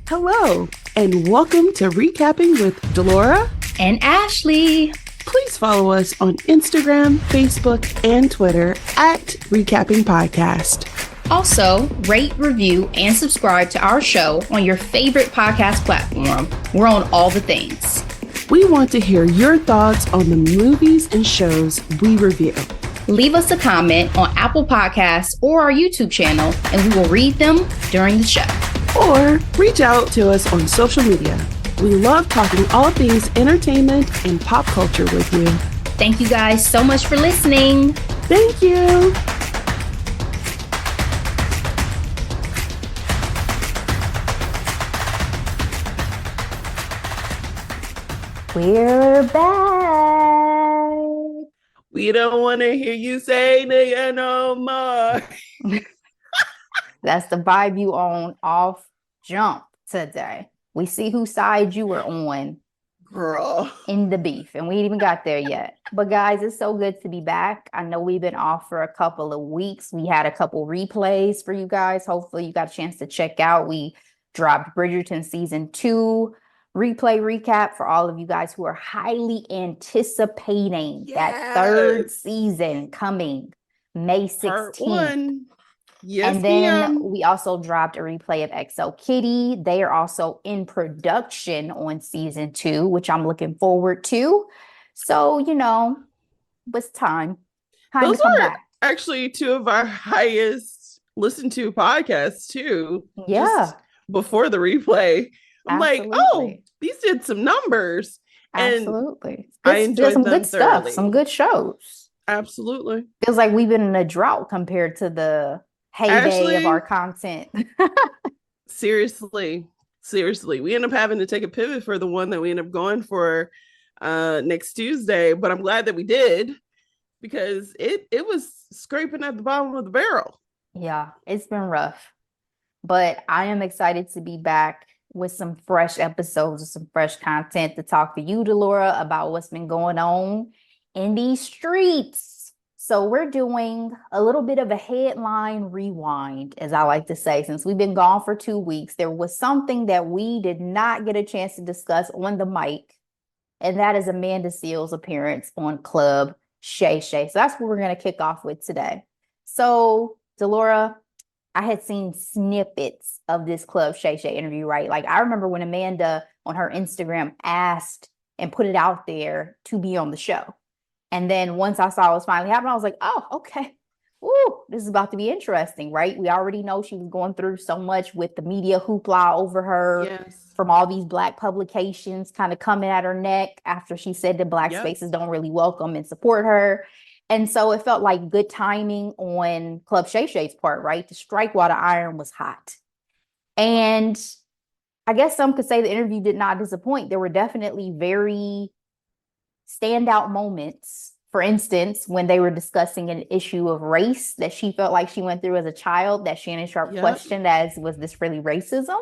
Hello, and welcome to Recapping with Delora and Ashley. Please follow us on Instagram, Facebook, and Twitter at Recapping Podcast. Also, rate, review, and subscribe to our show on your favorite podcast platform. We're on all the things. We want to hear your thoughts on the movies and shows we review. Leave us a comment on Apple Podcasts or our YouTube channel, and we will read them during the show. Or reach out to us on social media. We love talking all things entertainment and pop culture with you. Thank you guys so much for listening. Thank you. We're back. We don't want to hear you say nigga no more. That's the vibe you on off jump today. We see whose side you were on. Girl. In the beef, and we ain't even got there yet. But guys, it's so good to be back. I know we've been off for a couple of weeks. We had a couple replays for you guys. Hopefully you got a chance to check out. We dropped Bridgerton season 2 replay recap for all of you guys who are highly anticipating that third season coming May 16th. Part 1. Yes, and then we also dropped a replay of XO Kitty. They are also in production on season 2, which I'm looking forward to. So, you know, it's time. Those to come are back. Actually 2 of our highest listened to podcasts too. Yeah. Just before the replay. I'm like, oh, these did some numbers. Absolutely. I enjoyed some them good thoroughly. stuff, some good shows. Absolutely. Feels like we've been in a drought compared to the heyday of our content. Seriously. We end up having to take a pivot for the one that we end up going for next Tuesday, but I'm glad that we did because it was scraping at the bottom of the barrel. Yeah, it's been rough, but I am excited to be back with some fresh episodes and some fresh content to talk to you, Delora, about what's been going on in these streets. So we're doing a little bit of a headline rewind, as I like to say. Since we've been gone for 2 weeks, there was something that we did not get a chance to discuss on the mic, and that is Amanda Seales' appearance on Club Shay Shay. So that's what we're going to kick off with today. So, Delora, I had seen snippets of this Club Shay Shay interview, right? Like, I remember when Amanda on her Instagram asked and put it out there to be on the show. And then once I saw it was finally happening, I was like, oh, okay. Ooh, this is about to be interesting, right? We already know she was going through so much with the media hoopla over her from all these Black publications kind of coming at her neck after she said that Black spaces don't really welcome and support her. And so it felt like good timing on Club Shay Shay's part, right? To strike while the iron was hot. And I guess some could say the interview did not disappoint. There were definitely very standout moments. For instance, when they were discussing an issue of race that she felt like she went through as a child, that Shannon Sharp questioned as, was this really racism?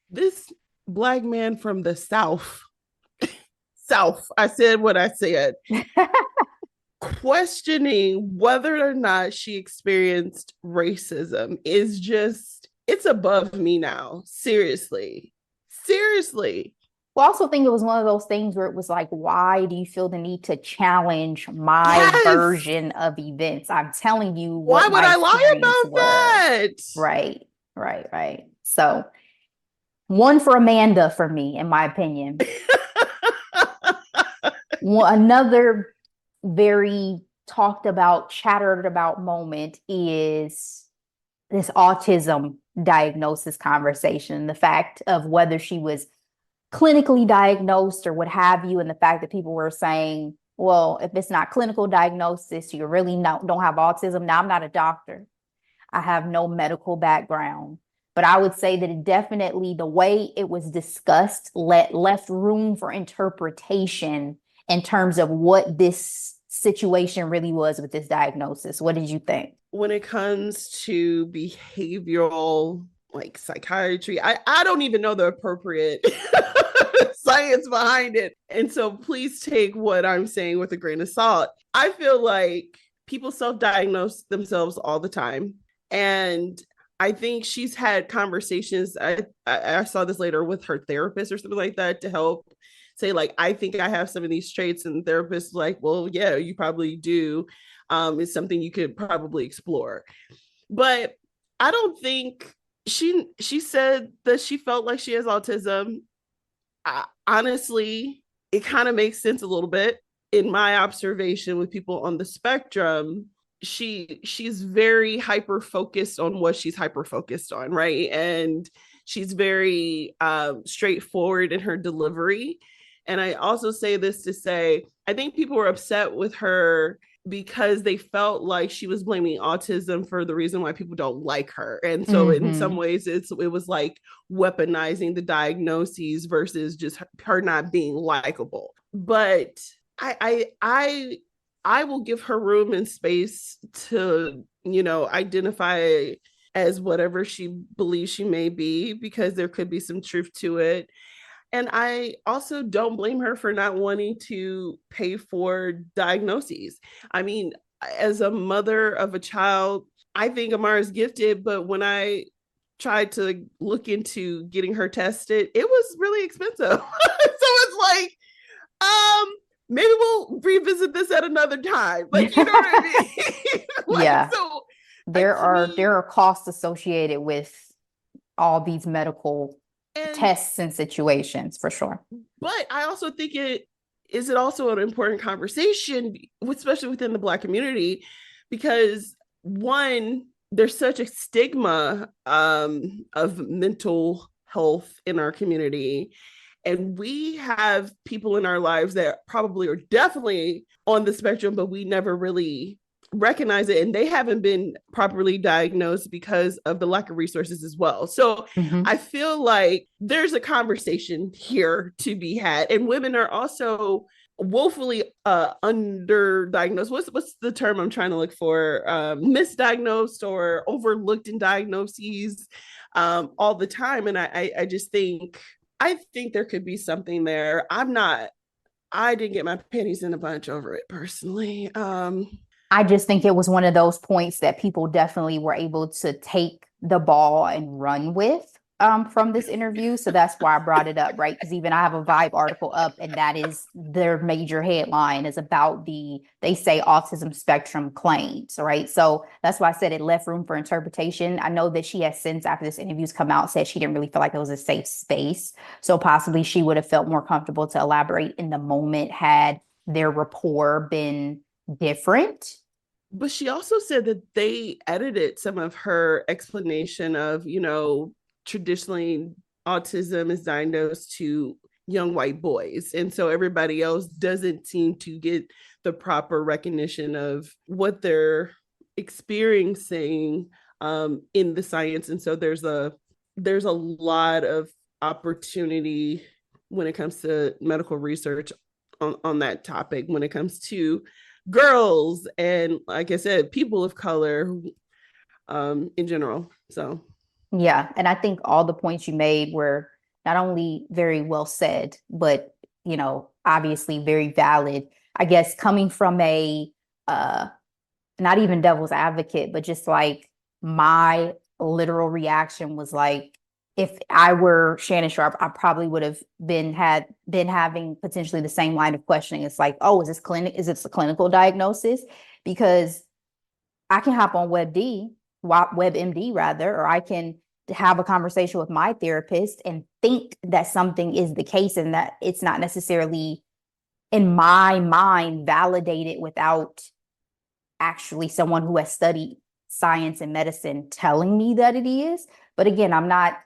This Black man from the South, I said what I said, questioning whether or not she experienced racism is just, it's above me now. Seriously. Well, I also think it was one of those things where it was like, why do you feel the need to challenge my version of events? I'm telling you, why would I lie about that? Right. So, one for Amanda for me, in my opinion. Another very chattered about moment is this autism diagnosis conversation, the fact of whether she was clinically diagnosed or what have you, and the fact that people were saying, well, if it's not clinical diagnosis, you really don't have autism. Now, I'm not a doctor. I have no medical background, but I would say that it definitely, the way it was discussed, left room for interpretation in terms of what this situation really was with this diagnosis. What did you think? When it comes to behavioral, like psychiatry, I don't even know the appropriate science behind it. And so please take what I'm saying with a grain of salt. I feel like people self-diagnose themselves all the time. And I think she's had conversations. I saw this later with her therapist or something like that to help say, like, I think I have some of these traits, and the therapist like, well, yeah, you probably do. It's something you could probably explore. But I don't think she said that she felt like she has autism. Honestly, it kind of makes sense a little bit in my observation with people on the spectrum. She's very hyper focused on what she's hyper focused on, right? And she's very straightforward in her delivery. And I also say this to say, I think people were upset with her because they felt like she was blaming autism for the reason why people don't like her. And so in some ways it was like weaponizing the diagnoses versus just her not being likable. But I will give her room and space to, identify as whatever she believes she may be, because there could be some truth to it. And I also don't blame her for not wanting to pay for diagnoses. I mean, as a mother of a child, I think Amara is gifted, but when I tried to look into getting her tested, it was really expensive. So it's like, maybe we'll revisit this at another time. Like, you know what I mean? Like, Yeah. so there are costs associated with all these medical tests and situations for sure. But I also think it also an important conversation, especially within the Black community, because one, there's such a stigma of mental health in our community. And we have people in our lives that probably are definitely on the spectrum, but we never really recognize it, and they haven't been properly diagnosed because of the lack of resources as well. So I feel like there's a conversation here to be had, and women are also woefully underdiagnosed. What's the term I'm trying to look for? Misdiagnosed or overlooked in diagnoses all the time. And I just think there could be something there. I didn't get my panties in a bunch over it personally. I just think it was one of those points that people definitely were able to take the ball and run with from this interview. So that's why I brought it up, right? Because even I have a Vibe article up, and that is their major headline is about they say autism spectrum claims, right? So that's why I said it left room for interpretation. I know that she has since, after this interview's come out, said she didn't really feel like it was a safe space. So possibly she would have felt more comfortable to elaborate in the moment had their rapport been different. But she also said that they edited some of her explanation of, traditionally autism is diagnosed to young white boys. And so everybody else doesn't seem to get the proper recognition of what they're experiencing in the science. And so there's a lot of opportunity when it comes to medical research on that topic, when it comes to girls and, like I said, people of color in general. So yeah, and I think all the points you made were not only very well said, but obviously very valid. I guess coming from a not even devil's advocate, but just like my literal reaction was like, if I were Shannon Sharpe, I probably would have been having potentially the same line of questioning. It's like, oh, is this a clinical diagnosis? Because I can hop on WebMD rather, or I can have a conversation with my therapist and think that something is the case, and that it's not necessarily in my mind validated without actually someone who has studied science and medicine telling me that it is. But again, I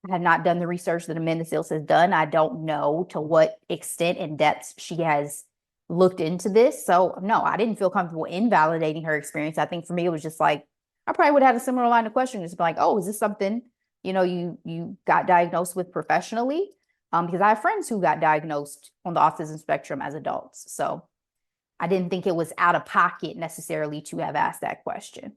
have not done the research that Amanda Seales has done. I don't know to what extent and depth she has looked into this. So no, I didn't feel comfortable invalidating her experience. I think for me, it was just like, I probably would have had a similar line of questioning, just be like, oh, is this something, you got diagnosed with professionally? Because I have friends who got diagnosed on the autism spectrum as adults. So I didn't think it was out of pocket necessarily to have asked that question.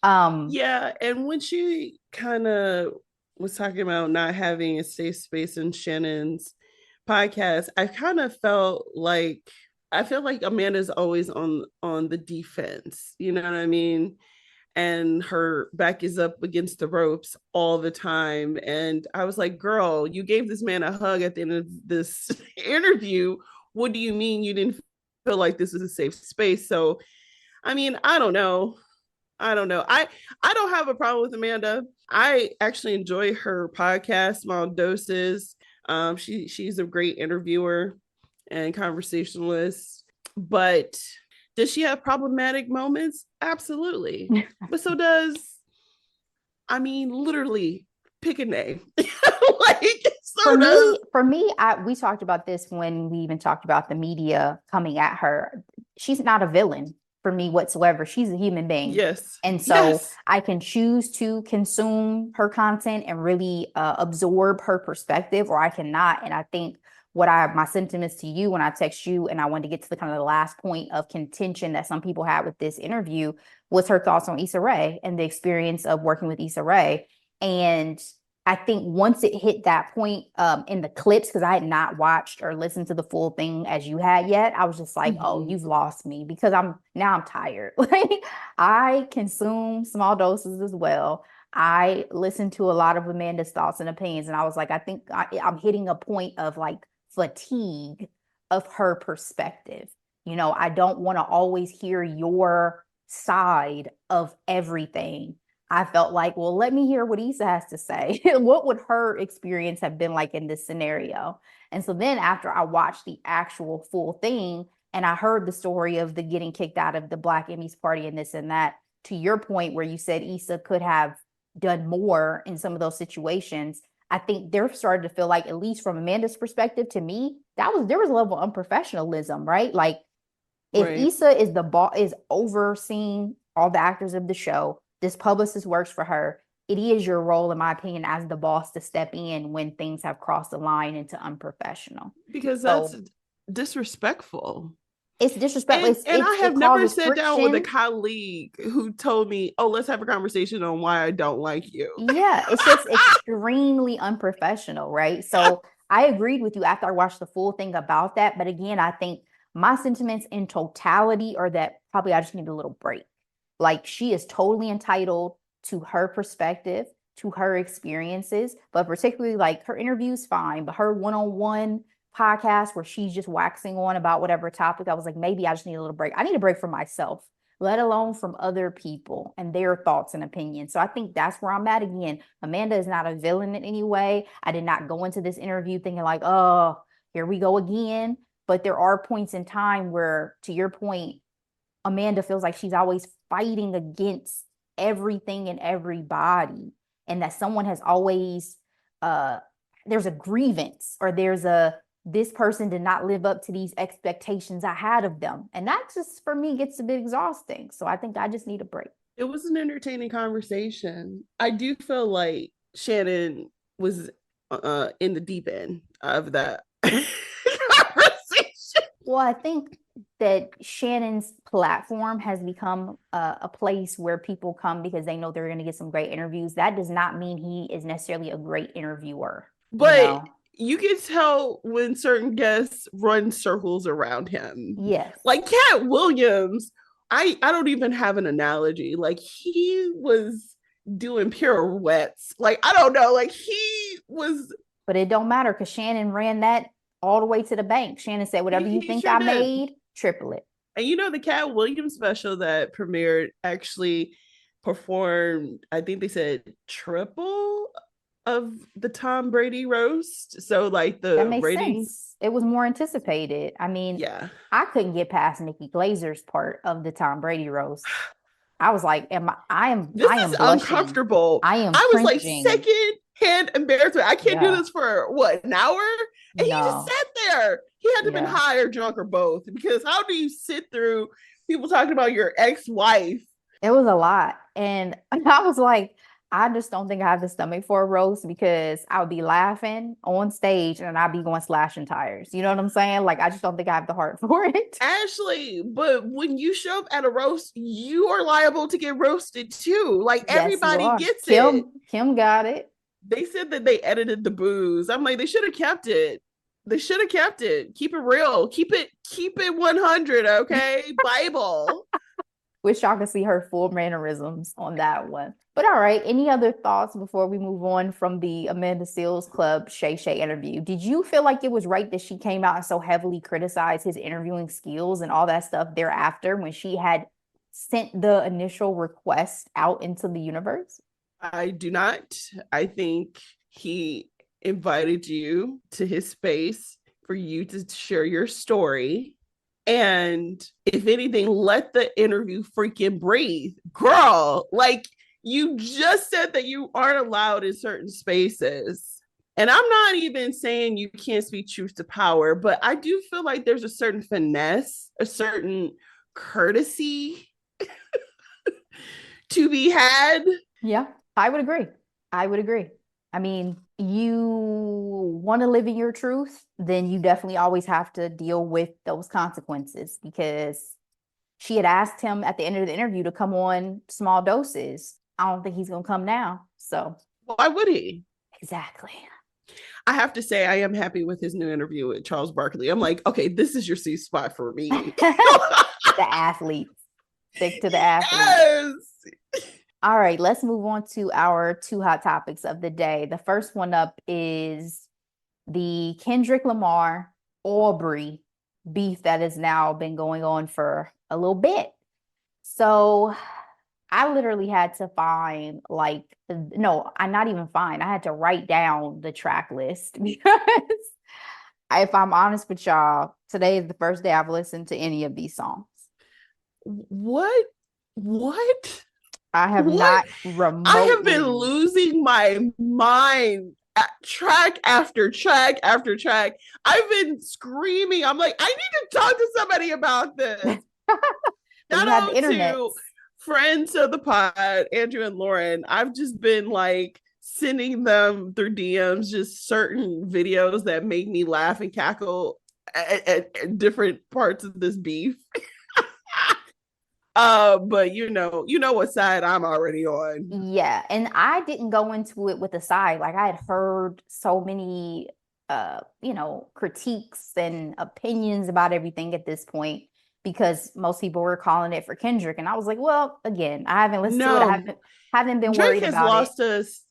Yeah, and when she kind of was talking about not having a safe space in Shannon's podcast, I kind of I feel like Amanda's always on the defense. You know what I mean? and her back is up against the ropes all the time. And I was like, girl, you gave this man a hug at the end of this interview. What do you mean you didn't feel like this was a safe space? So, I mean, I don't know. I don't have a problem with Amanda. I actually enjoy her podcast, Small Doses. She's a great interviewer and conversationalist. But does she have problematic moments? Absolutely. But so does, I mean, literally pick a name. Like, so for me, we talked about this when we even talked about the media coming at her. She's not a villain for me whatsoever. She's a human being. Yes. And so I can choose to consume her content and really absorb her perspective, or I cannot. And I think my sentiments to you when I text you, and I wanted to get to the kind of the last point of contention that some people had with this interview, was her thoughts on Issa Rae and the experience of working with Issa Rae. And I think once it hit that point in the clips, because I had not watched or listened to the full thing as you had yet, I was just like, oh, you've lost me, because I'm tired. Like, I consume small doses as well. I listen to a lot of Amanda's thoughts and opinions, and I was like, I think I'm hitting a point of like fatigue of her perspective. I don't want to always hear your side of everything. I felt like, well, let me hear what Issa has to say. What would her experience have been like in this scenario? And so then after I watched the actual full thing and I heard the story of the getting kicked out of the Black Emmys party and this and that, to your point where you said Issa could have done more in some of those situations, I think they're starting to feel like, at least from Amanda's perspective, to me, there was a level of unprofessionalism, right? Like, if Issa is the boss, is overseeing all the actors of the show, this publicist works for her, it is your role, in my opinion, as the boss to step in when things have crossed the line into unprofessional. Because that's disrespectful. It's disrespectful. And I have never sat down with a colleague who told me, oh, let's have a conversation on why I don't like you. Yeah, it's just extremely unprofessional, right? So I agreed with you after I watched the full thing about that. But again, I think my sentiments in totality are that probably I just need a little break. Like, she is totally entitled to her perspective, to her experiences, but particularly like her interview's fine, but her one-on-one podcast where she's just waxing on about whatever topic, I was like, maybe I just need a little break. I need a break from myself, let alone from other people and their thoughts and opinions. So I think that's where I'm at. Again, Amanda is not a villain in any way. I did not go into this interview thinking like, oh, here we go again. But there are points in time where, to your point, Amanda feels like she's always fighting against everything and everybody, and that someone has always there's a grievance, or this person did not live up to these expectations I had of them. And that just, for me, gets a bit exhausting. So I think I just need a break. It was an entertaining conversation. I do feel like Shannon was in the deep end of that conversation. Well, I think that Shannon's platform has become a place where people come because they know they're going to get some great interviews. That does not mean he is necessarily a great interviewer. But you can tell when certain guests run circles around him. Yes. Like Cat Williams, I don't even have an analogy. Like, he was doing pirouettes. Like, I don't know. Like, he was. But it don't matter, because Shannon ran that all the way to the bank. Shannon said, whatever you think I made, triple it. And the Cat Williams special that premiered actually performed, I think they said triple of the Tom Brady roast. So like the that makes ratings sense. It was more anticipated. I mean, yeah, I couldn't get past Nikki Glazer's part of the Tom Brady roast. I was like, I am uncomfortable. I was cringing. Like second-hand embarrassment. I can't do this for an hour? And he just sat there. He had to have been high or drunk or both, because how do you sit through people talking about your ex-wife? It was a lot. And I was like, I just don't think I have the stomach for a roast, because I would be laughing on stage and I'd be going slashing tires. You know what I'm saying? Like, I just don't think I have the heart for it. Ashley, but when you show up at a roast, you are liable to get roasted too. Like, everybody gets it. Kim got it. They said that they edited the booze. I'm like, they should have kept it. Keep it real. Keep it 100, okay? Bible. Wish y'all could see her full mannerisms on that one. But all right, any other thoughts before we move on from the Amanda Seales Club Shay Shay interview? Did you feel like it was right that she came out and so heavily criticized his interviewing skills and all that stuff thereafter when she had sent the initial request out into the universe? I do not. I think he invited you to his space for you to share your story. And if anything, let the interview freaking breathe. Girl, like you just said that you aren't allowed in certain spaces. And I'm not even saying you can't speak truth to power, but I do feel like there's a certain finesse, a certain courtesy to be had. Yeah, I would agree. I would agree. I mean, you want to live in your truth, then you definitely always have to deal with those consequences because she had asked him at the end of the interview to come on small doses. I don't think he's going to come now. So, why would he? Exactly. I have to say, I am happy with his new interview with Charles Barkley. I'm like, okay, this is your safe spot for me. The athletes. Stick to the athletes. Yes. All right, let's move on to our two hot topics of the day. The first one up is the Kendrick Lamar Aubrey beef that has now been going on for a little bit. So I literally had to find I not even find. I had to write down the track list because if I'm honest with y'all, today is the first day I've listened to any of these songs. What? I have not remotely. I have been losing my mind at track after track after track. I've been screaming. I'm like, I need to talk to somebody about this. Shout out to friends of the pod, Andrew and Lauren. I've just been like sending them through DMs just certain videos that make me laugh and cackle at different parts of this beef. But you know what side I'm already on. Yeah, and I didn't go into it with a side. Like I had heard so many critiques and opinions about everything at this point because most people were calling it for Kendrick. And I was like, well, again, I haven't listened to it. I haven't been Drake worried has about lost it. us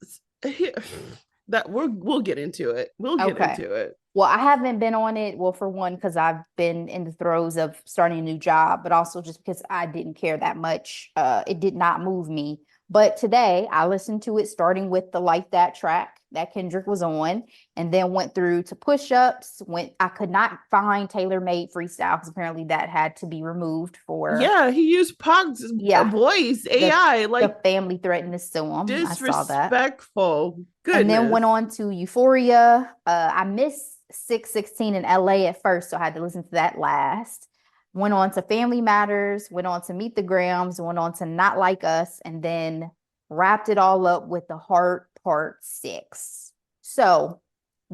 that we'll get into it. We'll get into it. Well, I haven't been on it. Well, for one, because I've been in the throes of starting a new job, but also just because I didn't care that much. It did not move me. But today I listened to it starting with the Like That track that Kendrick was on, and then went through to Push Ups. I could not find Tailor Made Freestyle because apparently that had to be removed for. Yeah, he used Pog's voice, AI. The family threatened to sue him. Disrespectful. Goodness. And then went on to Euphoria. I missed 616 in LA at first, so I had to listen to that last. Went on to Family Matters, went on to Meet the Grams, went on to Not Like Us, and then wrapped it all up with The Heart Part 6. So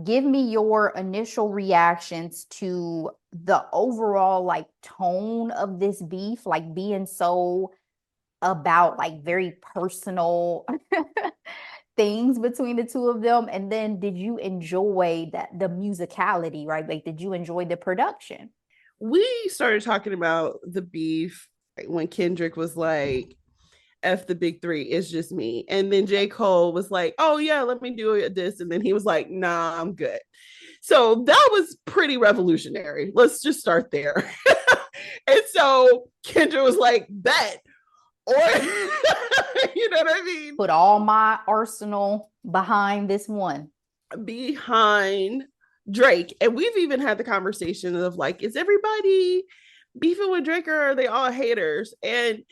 give me your initial reactions to the overall tone of this beef, being so about very personal things between the two of them. And then did you enjoy the musicality, right? Did you enjoy the production? We started talking about the beef when Kendrick was like, F the big three, it's just me. And then J. Cole was like, oh yeah, let me do this. And then he was like, nah, I'm good. So that was pretty revolutionary. Let's just start there. And so Kendrick was like, bet. Or you know what I mean? Put all my arsenal behind this one. Behind Drake. And we've even had the conversation of is everybody beefing with Drake or are they all haters? And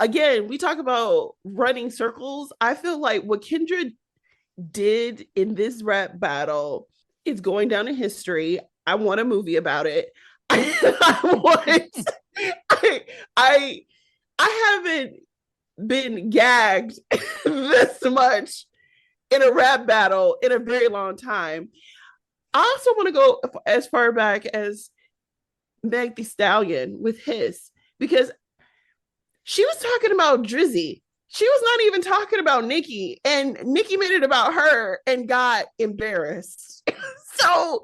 again, we talk about running circles. I feel like what Kendrick did in this rap battle is going down in history. I want a movie about it. I haven't been gagged this much in a rap battle in a very long time. I also want to go as far back as Meg Thee Stallion with his, because she was talking about Drizzy. She was not even talking about Nicki, and Nicki made it about her and got embarrassed. So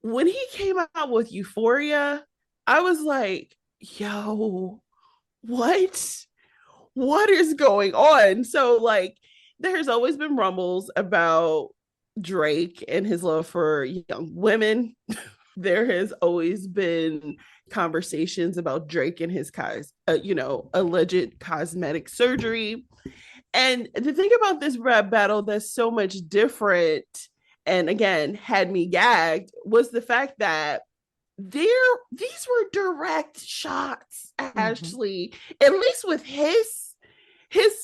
when he came out with Euphoria, I was like, yo, what is going on? So like there's always been rumbles about Drake and his love for young women. There has always been conversations about Drake and his alleged cosmetic surgery. And the thing about this rap battle that's so much different, and again had me gagged, was the fact that these were direct shots, Mm-hmm. Ashley. At least with his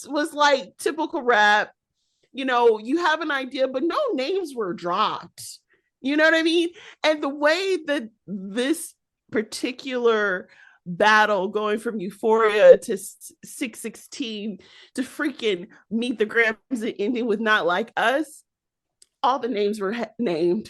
was like typical rap. You have an idea, but no names were dropped. You know what I mean? And the way that this particular battle, going from Euphoria to 616 to freaking Meet the Grams and ending with Not Like Us, all the names were named.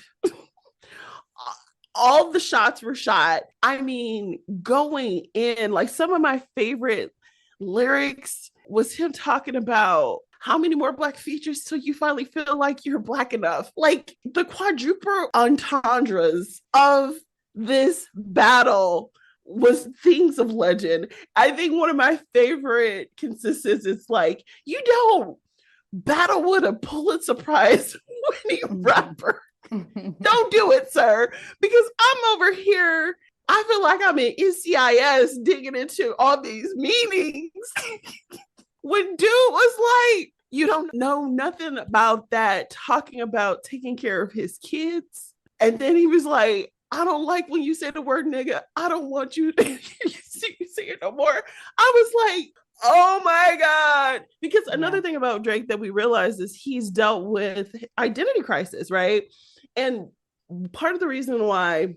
All the shots were shot. I mean, going in, like some of my favorite lyrics was him talking about how many more black features till you finally feel like you're black enough. Like the quadruple entendres of this battle was things of legend. I think one of my favorite consistencies is like, you don't battle with a Pulitzer Prize winning rapper. Don't do it, sir, because I'm over here. I feel like I'm in NCIS digging into all these meanings. When dude was like, you don't know nothing about that, talking about taking care of his kids. And then he was like, I don't like when you say the word nigga. I don't want you to see it no more. I was like, oh my God. Because Yeah. another thing about Drake that we realized is he's dealt with identity crisis, right? And part of the reason why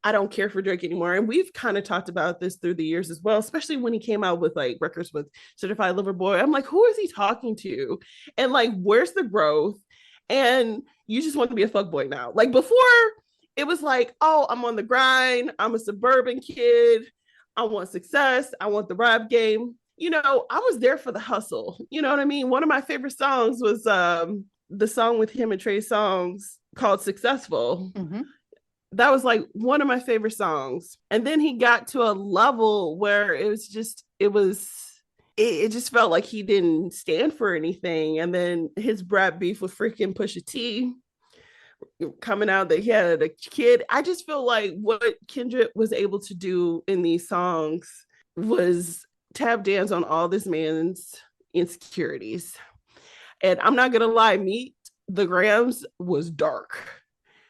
I don't care for Drake anymore, and we've kind of talked about this through the years as well, especially when he came out with like records with Certified Lover Boy. I'm like, who is he talking to? And like, where's the growth? And you just want to be a fuckboy now. Like before, it was like, oh, I'm on the grind. I'm a suburban kid. I want success. I want the rap game. I was there for the hustle. You know what I mean? One of my favorite songs was the song with him and Trey Songz called Successful. Mm-hmm. That was like one of my favorite songs. And then he got to a level where it just felt like he didn't stand for anything. And then his rap beef with freaking Pusha T coming out that he had a kid. I just feel like what Kendrick was able to do in these songs was tap dance on all this man's insecurities. And I'm not gonna lie, Meet the Grams was dark.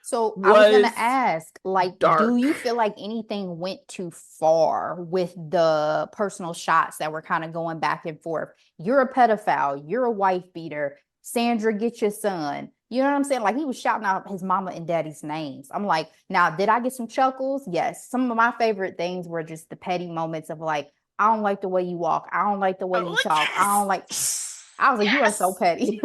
So I was gonna Was ask, like, do dark. you feel like anything went too far with the personal shots that were kind of going back and forth? You're a pedophile, you're a wife beater, Sandra, get your son. You know what I'm saying? Like he was shouting out his mama and daddy's names. I'm like, now, did I get some chuckles? Yes. Some of my favorite things were just the petty moments of like, I don't like the way you walk. I don't like the way I'm you like, talk. I don't like, yes, I was like, you are so yes. petty.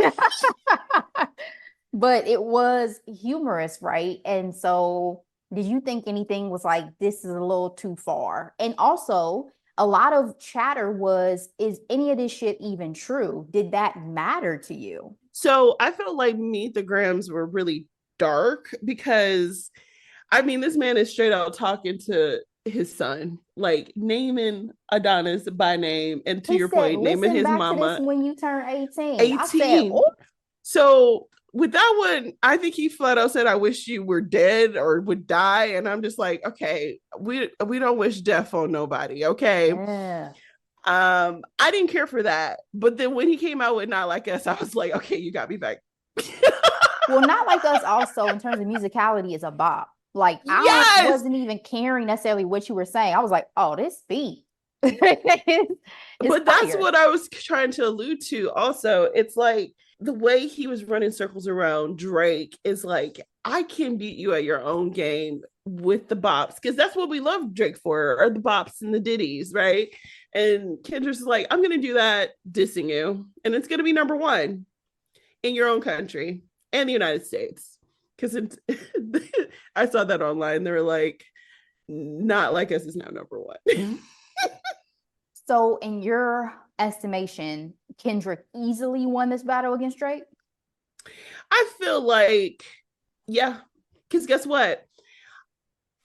But it was humorous, right? And so, did you think anything was like, this is a little too far? And also, a lot of chatter was, is any of this shit even true? Did that matter to you? So I felt like Meet the Grams were really dark because I mean, this man is straight out talking to his son, like naming Adonis by name, and to He your said, point, naming listen his back to this mama when you turn 18. I said, 18. oh, So with that one, I think he flat out said, I wish you were dead or would die. And I'm just like, okay, we don't wish death on nobody. Okay. yeah. I didn't care for that. But then when he came out with Not Like Us, I was like, okay, you got me back. Well, Not Like Us also, in terms of musicality, is a bop. Like, Yes. wasn't even caring necessarily what you were saying. I was like, oh, this beat is But that's fire. what I was trying to allude to also. It's like the way he was running circles around Drake is like, I can beat you at your own game with the bops, because that's what we love Drake for, are the bops and the ditties, right? And Kendra's like, I'm gonna do that dissing you, and it's gonna be number one in your own country and the United States. Because I saw that online. They were like, Not Like Us is now number one. So, in your estimation, Kendrick easily won this battle against Drake? I feel like, yeah, because guess what?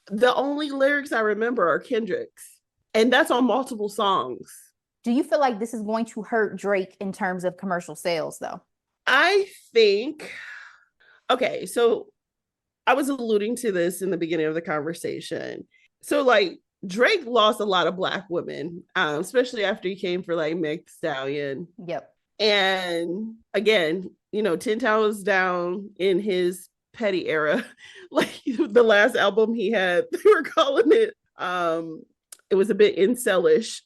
The only lyrics I remember are Kendrick's. And that's on multiple songs. Do you feel like this is going to hurt Drake in terms of commercial sales, though? I think, okay, so I was alluding to this in the beginning of the conversation. So, like, Drake lost a lot of Black women, especially after he came for like Meg Thee Stallion. Yep. And again, 10 Toes Down in his petty era, like the last album he had, they were calling it, it was a bit incelish.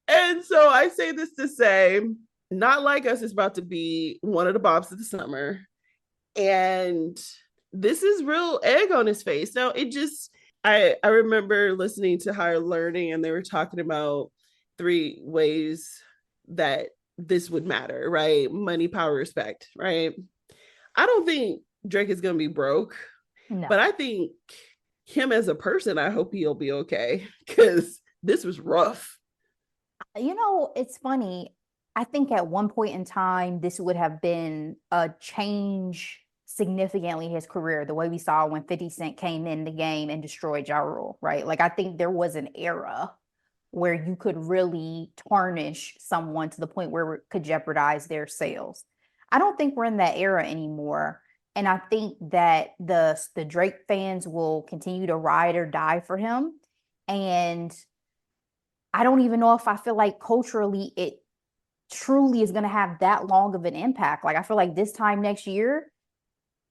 And so I say this to say, Not Like Us is about to be one of the bops of the summer. And this is real egg on his face. Now, I remember listening to Higher Learning, and they were talking about 3 ways that this would matter, right? Money, power, respect, right? I don't think Drake is going to be broke, No. but I think him as a person, I hope he'll be okay, because this was rough. It's funny. I think at one point in time, this would have been a change significantly his career, the way we saw when 50 Cent came in the game and destroyed Ja Rule, right? Like, I think there was an era where you could really tarnish someone to the point where it could jeopardize their sales. I don't think we're in that era anymore. And I think that the Drake fans will continue to ride or die for him. And I don't even know if I feel like culturally it truly is going to have that long of an impact. Like, I feel like this time next year,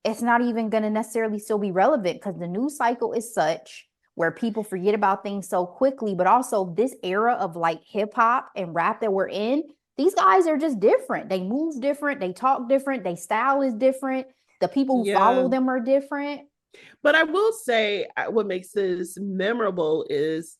it's not even going to necessarily still be relevant, because the news cycle is such where people forget about things so quickly. But also this era of like hip hop and rap that we're in, these guys are just different. They move different. They talk different. Their style is different. The people who follow them are different. But I will say what makes this memorable is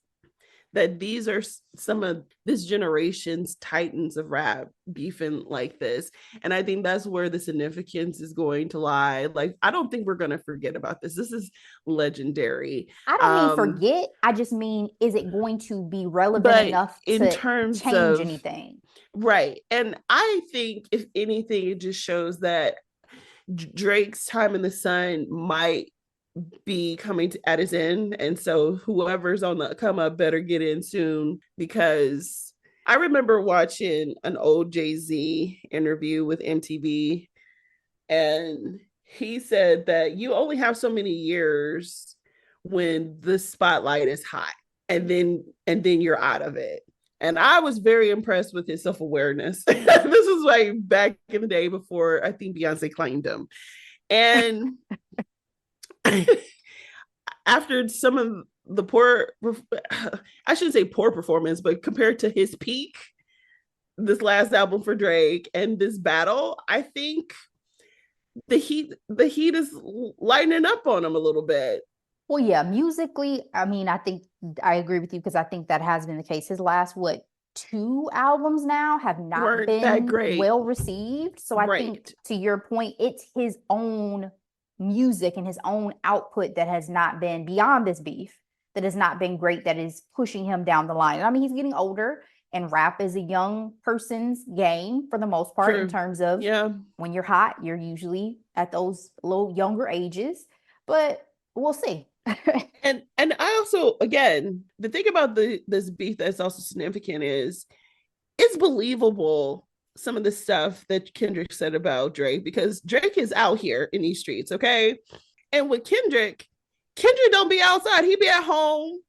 that these are some of this generation's titans of rap beefing like this. And I think that's where the significance is going to lie. Like, I don't think we're going to forget about this. This is legendary. I don't mean forget. I just mean, is it going to be relevant enough in to terms change of anything? Right. And I think, if anything, it just shows that Drake's time in the sun might be coming at its end. And so whoever's on the come up better get in soon, because I remember watching an old Jay-Z interview with MTV, and he said that you only have so many years when the spotlight is hot, and then you're out of it. And I was very impressed with his self-awareness. This is like back in the day before I think Beyonce claimed him. And after some of the poor, I shouldn't say poor performance, but compared to his peak, this last album for Drake and this battle, I think the heat is lightening up on him a little bit. Well, yeah, musically, I mean, I think I agree with you, because I think that has been the case. His last, 2 albums now have not been that great, well received. So I think, to your point, it's his own music and his own output that has not been, beyond this beef, that has not been great, that is pushing him down the line. I mean, he's getting older, and rap is a young person's game for the most part. True. In terms of when you're hot, you're usually at those little younger ages, but we'll see. and I also, again, the thing about this beef that's also significant is it's believable, some of the stuff that Kendrick said about Drake, because Drake is out here in these streets, okay? And with Kendrick don't be outside. He be at home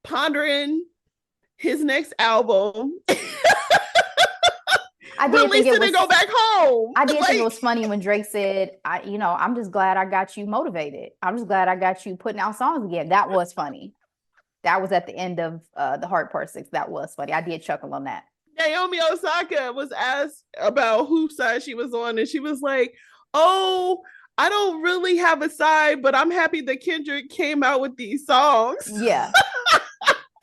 pondering his next album. I did think it was, go back home. I did think it was funny when Drake said, I'm just glad I got you motivated. I'm just glad I got you putting out songs again. That was funny. That was at the end of the Heart Part 6. That was funny. I did chuckle on that. Naomi Osaka was asked about whose side she was on, and she was like, oh, I don't really have a side, but I'm happy that Kendrick came out with these songs. Yeah.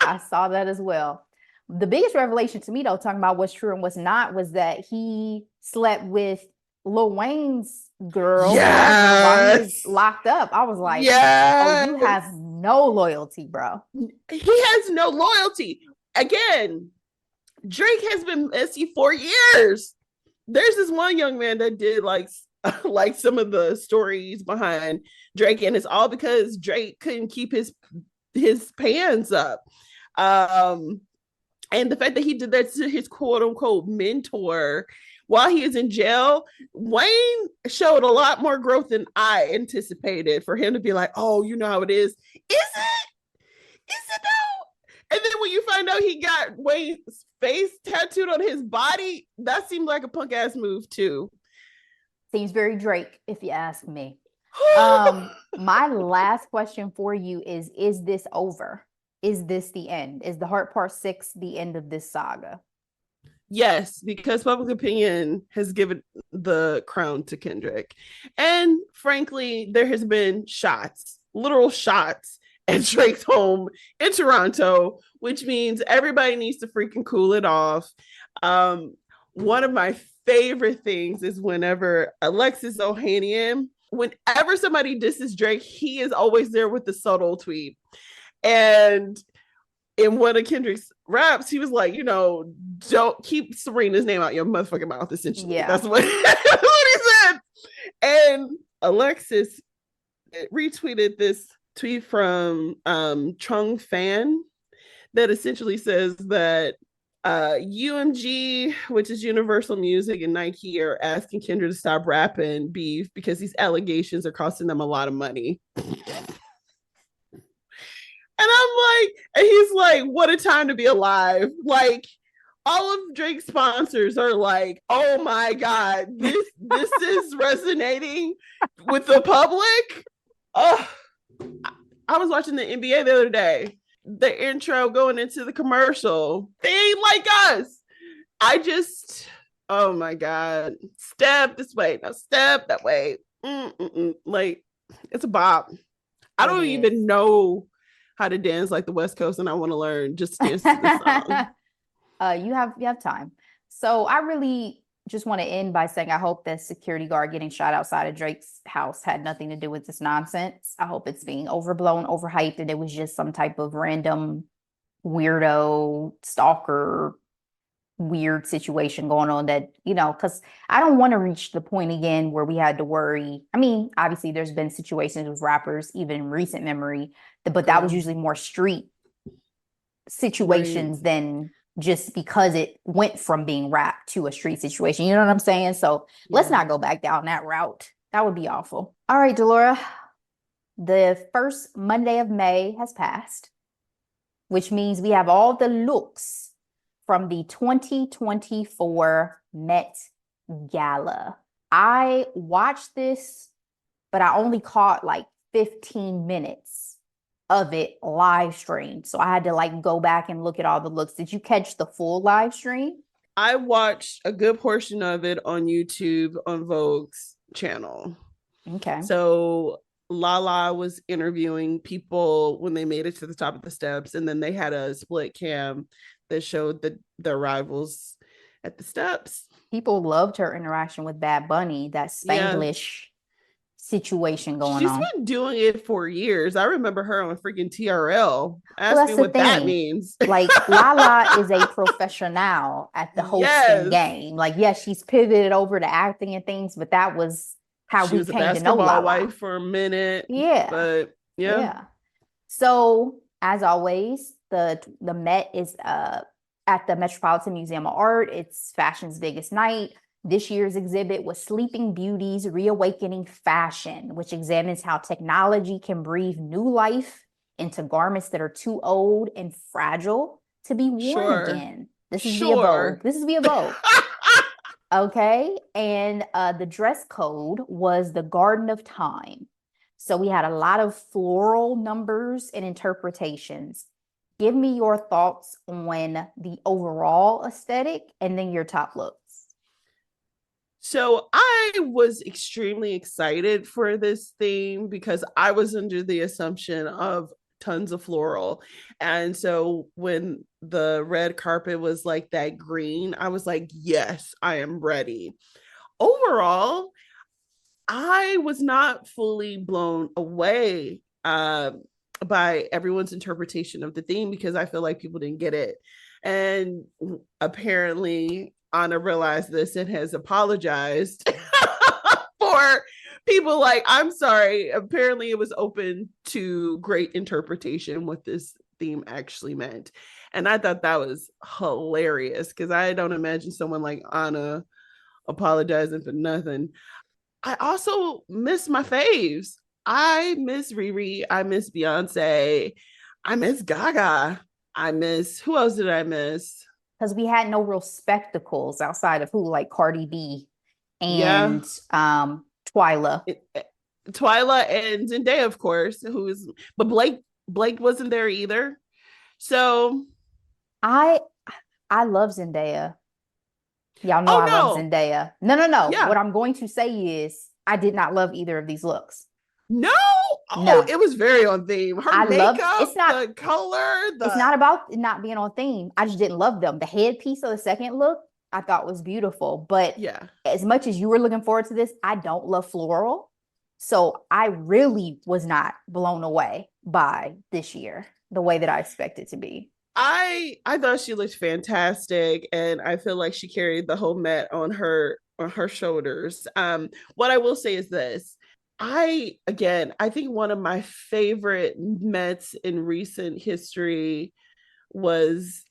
I saw that as well. The biggest revelation to me, though, talking about what's true and what's not, was that he slept with Lil Wayne's girl while he was locked up. I was like, oh, you have no loyalty, bro. He has no loyalty. Again, Drake has been messy for years. There's this one young man that did like some of the stories behind Drake, and it's all because Drake couldn't keep his his pants up. And the fact that he did that to his quote unquote mentor while he is in jail, Wayne showed a lot more growth than I anticipated for him to be like, oh, you know how it is. Is it? Is it though? And then when you find out he got Wayne's face tattooed on his body, that seemed like a punk ass move too. Seems very Drake, if you ask me. My last question for you is this over? Is this the end? Is The Heart Part 6 the end of this saga? Yes, because public opinion has given the crown to Kendrick. And frankly, there has been shots, literal shots at Drake's home in Toronto, which means everybody needs to freaking cool it off. One of my favorite things is whenever Alexis Ohanian, whenever somebody disses Drake, he is always there with the subtle tweet. And in one of Kendrick's raps, he was like, you know, don't keep Serena's name out your motherfucking mouth, essentially. Yeah. That's what he said. And Alexis retweeted this tweet from Chung Fan that essentially says that UMG, which is Universal Music, and Nike are asking Kendrick to stop rapping beef because these allegations are costing them a lot of money. And I'm like, and he's like, what a time to be alive. Like, all of Drake's sponsors are like, oh my God, this is resonating with the public. Oh, I was watching the NBA the other day. The intro going into the commercial. They ain't like us. Oh my God. Step this way. Now step that way. Like, it's a bop. I don't even know how to dance like the West Coast, and I want to learn just to dance to this song. You have time. So I really just want to end by saying I hope that security guard getting shot outside of Drake's house had nothing to do with this nonsense. I hope it's being overblown, overhyped, and it was just some type of random weirdo stalker weird situation going on that, you know, because I don't want to reach the point again where we had to worry. I mean, obviously there's been situations with rappers, even in recent memory, but that was usually more street situations than just because it went from being rap to a street situation. You know what I'm saying? So let's not go back down that route. That would be awful. All right, Delora, the first Monday of May has passed, which means we have all the looks from the 2024 Met Gala. I watched this, but I only caught like 15 minutes of it live streamed. So I had to like go back and look at all the looks. Did you catch the full live stream? I watched a good portion of it on YouTube on Vogue's channel. Okay. So Lala was interviewing people when they made it to the top of the steps, and then they had a split cam that showed the arrivals at the steps. People loved her interaction with Bad Bunny, that Spanglish situation going on. She's been doing it for years. I remember her on freaking TRL. Ask me what that means. Like, Lala is a professional at the hosting game. Like, yes, she's pivoted over to acting and things, but that was how we came to know Lala. Wife for a minute. Yeah. But yeah. So, as always, the Met is at the Metropolitan Museum of Art. It's fashion's biggest night. This year's exhibit was Sleeping Beauty's Reawakening Fashion, which examines how technology can breathe new life into garments that are too old and fragile to be worn again. This is via Vogue. This is via Vogue. Okay. And the dress code was the Garden of Time. So we had a lot of floral numbers and interpretations. Give me your thoughts on the overall aesthetic and then your top looks. So I was extremely excited for this theme because I was under the assumption of tons of floral. And so when the red carpet was like that green, I was like, yes, I am ready. Overall, I was not fully blown away by everyone's interpretation of the theme because I feel like people didn't get it. And apparently Anna realized this and has apologized for People like, I'm sorry. Apparently, it was open to great interpretation what this theme actually meant. And I thought that was hilarious because I don't imagine someone like Anna apologizing for nothing. I also miss my faves. I miss Riri. I miss Beyonce. I miss Gaga. I miss, who else did I miss? Because we had no real spectacles outside of who, like Cardi B Yeah. and Twyla. Twyla and Zendaya, of course, who's, but Blake wasn't there either. So, I I love Zendaya. Y'all know oh I love no. Zendaya. No, no, no. What Yeah. I'm going to say is I did not love either of these looks. No. Oh, No. it was very on theme. Her I loved makeup, the color, it's the not about it not being on theme. I just didn't love them. The headpiece of the second look I thought was beautiful. But yeah. as much as you were looking forward to this, I don't love floral. So I really was not blown away by this year the way that I expected to be. I thought she looked fantastic, and I feel like she carried the whole Met on her shoulders. What I will say is this. I think one of my favorite Mets in recent history was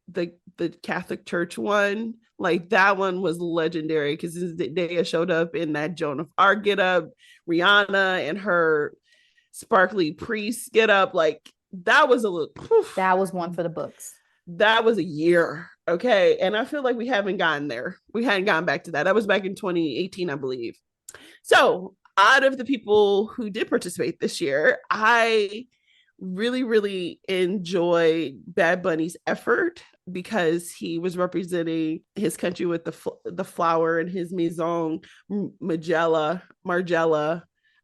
the Catholic Church one. Like that one was legendary because Zendaya showed up in that Joan of Arc get up, Rihanna and her sparkly priest get up. Like that was a little. That was one for the books. That was a year, okay, and I feel like we haven't gotten there. We hadn't gotten back to that. That was back in 2018, I believe. So, out of the people who did participate this year, I really, really enjoyed Bad Bunny's effort because he was representing his country with the flower and his Maison Margiela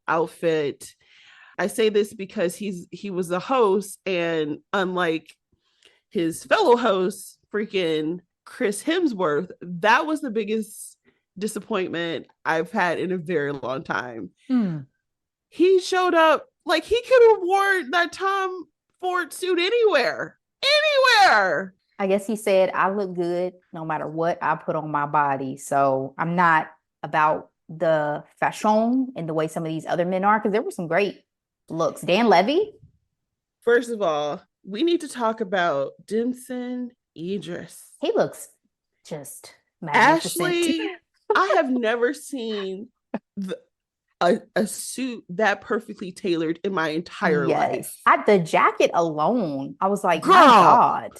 outfit. I say this because he was a host, and unlike his fellow host, freaking Chris Hemsworth, that was the biggest disappointment I've had in a very long time. He showed up like he could have worn that Tom Ford suit anywhere. Anywhere. I guess he said, I look good no matter what I put on my body. So I'm not about the fashion and the way some of these other men are, because there were some great looks. Dan Levy. First of all, we need to talk about Denson Idris. He looks just magnificent. Ashley, I have never seen a suit that perfectly tailored in my entire life. The jacket alone, I was like, girl, my God.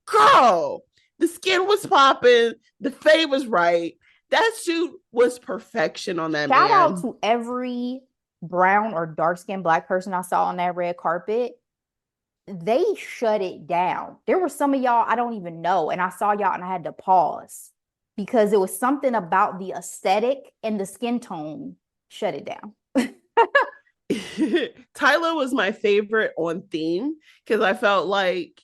Girl, the skin was popping, the fade was right. That suit was perfection on that man. Shout out to every brown or dark-skinned Black person I saw on that red carpet. They shut it down. There were some of y'all I don't even know, and I saw y'all and I had to pause because it was something about the aesthetic and the skin tone shut it down. Tyler was my favorite on theme because I felt like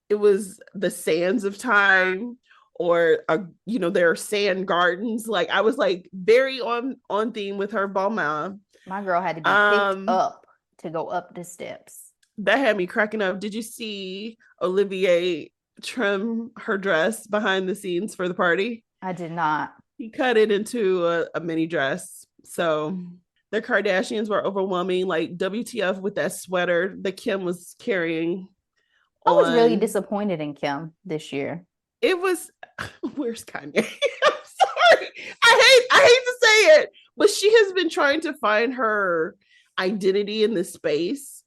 it was the sands of time, or there are sand gardens. Like I was like very on theme with her Balmain. My girl had to be picked up to go up the steps. That had me cracking up. Did you see Olivier trim her dress behind the scenes for the party? I did not. He cut it into a mini dress. So the Kardashians were overwhelming. Like WTF with that sweater that Kim was carrying. I was really disappointed in Kim this year. It was, where's Kanye? I'm sorry. I hate to say it, but she has been trying to find her identity in this space.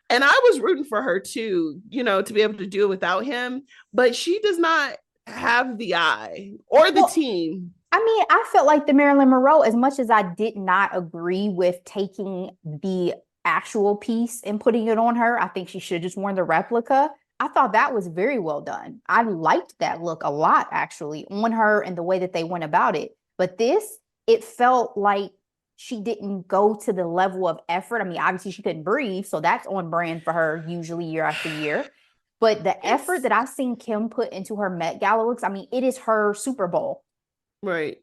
And I was rooting for her too, to be able to do it without him. But she does not have the eye or the team. I mean, I felt like the Marilyn Monroe, as much as I did not agree with taking the actual piece and putting it on her, I think she should have just worn the replica. I thought that was very well done. I liked that look a lot, actually, on her and the way that they went about it. But this, it felt like she didn't go to the level of effort. I mean, obviously she couldn't breathe, so that's on brand for her usually year after year. But the effort that I've seen Kim put into her Met Gala looks, I mean, it is her Super Bowl. Right.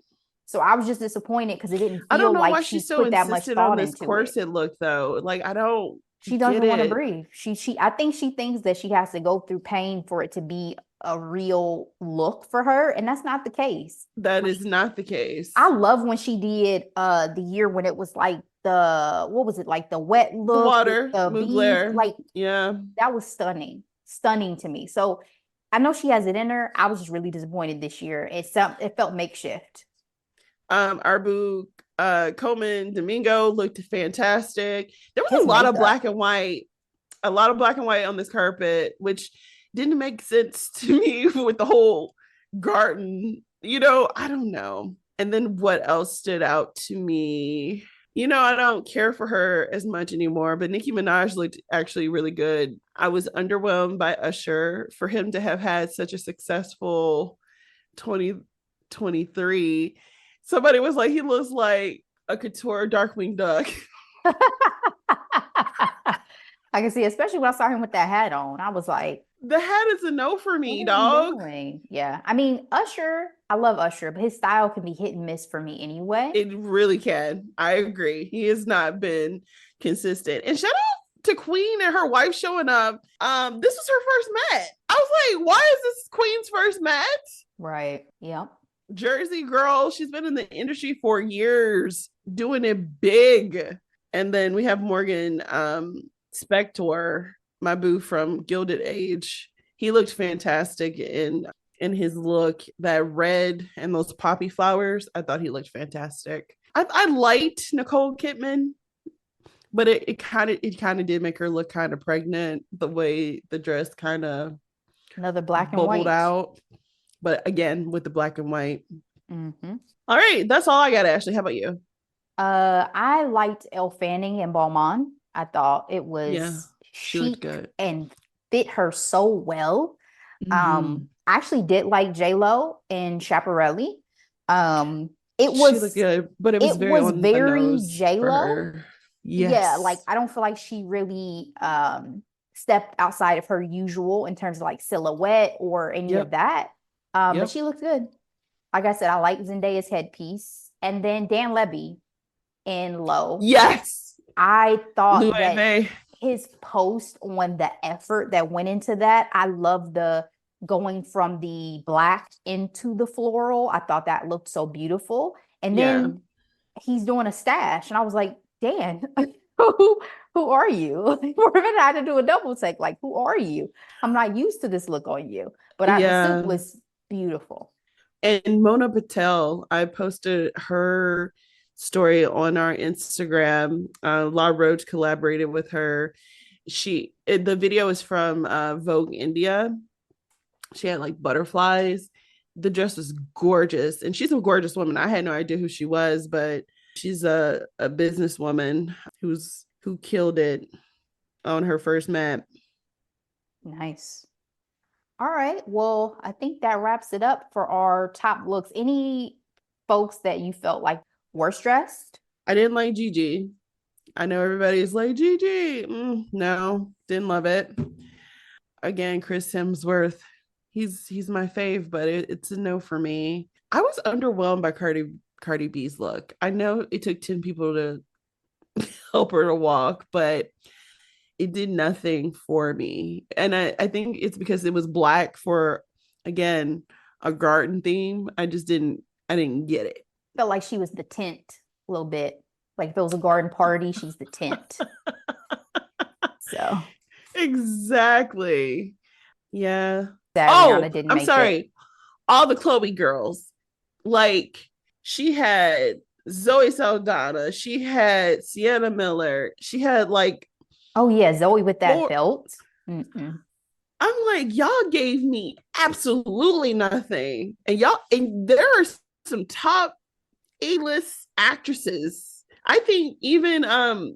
So I was just disappointed because it didn't feel like she put that much thought on this into corset look, though. Like, I don't. She doesn't want to breathe. I think she thinks that she has to go through pain for it to be a real look for her, and that's not the case. That is not the case. I love when she did the year when it was like what was it, like the wet The look with water, the beads, Mugler. like Yeah. that was stunning to me. So I know she has it in her. I was just really disappointed this year. It felt makeshift. Our boo Coleman Domingo looked fantastic. There was His a lot of makeup. black and white, on this carpet, which didn't make sense to me with the whole garden. I don't know. And then what else stood out to me? I don't care for her as much anymore, but Nicki Minaj looked actually really good. I was underwhelmed by Usher for him to have had such a successful 2023. Somebody was like, he looks like a couture Darkwing Duck. I can see, especially when I saw him with that hat on. I was like, The hat is a no for me, what are you dog. doing? Yeah. I mean, Usher, I love Usher, but his style can be hit and miss for me anyway. It really can. I agree. He has not been consistent. And shout out to Queen and her wife showing up. This was her first Met. I was like, why is this Queen's first Met? Right. Yep. Jersey girl. She's been in the industry for years, doing it big. And then we have Morgan Spector, my boo from Gilded Age. He looked fantastic in his look. That red and those poppy flowers, I thought he looked fantastic. I liked Nicole Kidman, but it kind of did make her look kind of pregnant, the way the dress kind of Another black and bubbled white. out. But again, with the black and white. Mm-hmm. All right, that's all I got, Ashley. How about you? I liked Elle Fanning and Balmain. I thought it Yeah, was she looked chic good. and fit her so well. Mm-hmm. I actually did like J-Lo and Chaparelli. It She looked was good, but it was it very was on the very nose for J-Lo. her. Yeah, like Yes. I don't feel like she really stepped outside of her usual in terms of like silhouette or any of Yep. that. But Yep. she looked good. Like I said, I like Zendaya's headpiece. And then Dan Levy in Low. Yes. I thought that Louis. his post on the effort that went into that, I love the going from the black into the floral. I thought that looked so beautiful. And Yeah. then he's doing a stash, and I was like, Dan, who who are you? For a minute, I had to do a double take. Like, who are you? I'm not used to this look on you. But the suit Yeah. was beautiful. And Mona Patel, I posted her story on our Instagram. La Roach collaborated with her. The video is from Vogue India. She had like butterflies. The dress was gorgeous, and she's a gorgeous woman. I had no idea who she was, but she's a businesswoman who killed it on her first Met. Nice. All right. Well, I think that wraps it up for our top looks. Any folks that you felt like were stressed? I didn't like Gigi. I know everybody's like Gigi. No, didn't love it. Again, Chris Hemsworth. He's my fave, but it's a no for me. I was underwhelmed by Cardi B's look. I know it took 10 people to help her to walk, but it did nothing for me. And I think it's because it was black for, again, a garden theme. I didn't get it. Felt like she was the tent a little bit. Like if it was a garden party, she's the tent. So Exactly. Yeah. that Oh, Rihanna didn't I'm make it. sorry. All the Chloe girls. Like she had Zoe Saldana, she had Sienna Miller, she had like Oh yeah, Zoe with that more. belt. Mm-mm. I'm like, y'all gave me absolutely nothing. And there are some top A-list actresses. I think even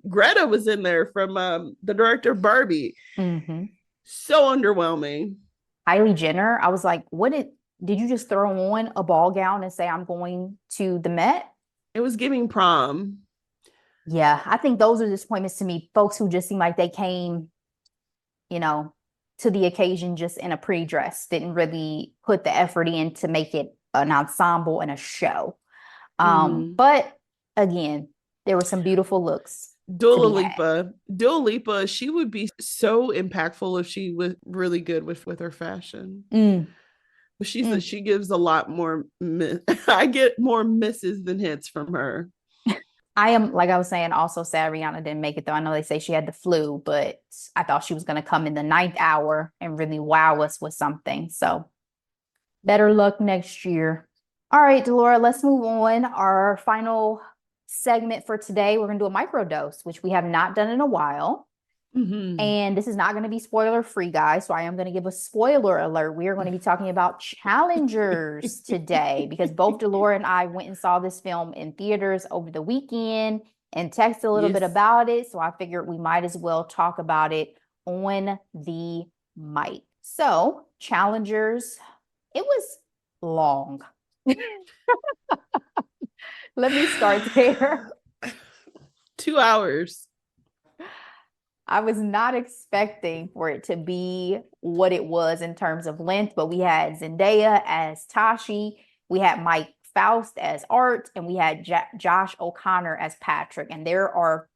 Greta was in there from the director of Barbie. Mm-hmm. So underwhelming. Kylie Jenner, I was like, did you just throw on a ball gown and say I'm going to the Met? It was giving prom. Yeah, I think those are disappointments to me. Folks who just seem like they came, you know, to the occasion just in a pretty dress, didn't really put the effort in to make it an ensemble and a show. Mm-hmm. But again, there were some beautiful looks. to be had. Dua Lipa, she would be so impactful if she was really good with her fashion. Mm, But mm. she gives a lot more. I get more misses than hits from her. I am, like I was saying, also sad Rihanna didn't make it though. I know they say she had the flu, but I thought she was going to come in the ninth hour and really wow us with something. So better luck next year. All right, Delora, let's move on. Our final segment for today, we're going to do a microdose, which we have not done in a while. Mm-hmm. And this is not going to be spoiler free, guys. So I am going to give a spoiler alert. We are going to be talking about challengers today because both Delora and I went and saw this film in theaters over the weekend and texted a little bit Yes. about it. So I figured we might as well talk about it on the mic. So, challengers, it was long. Let me start there. 2 hours. I was not expecting for it to be what it was in terms of length, but we had Zendaya as Tashi, we had Mike Faust as Art, and we had Josh O'Connor as Patrick. And there are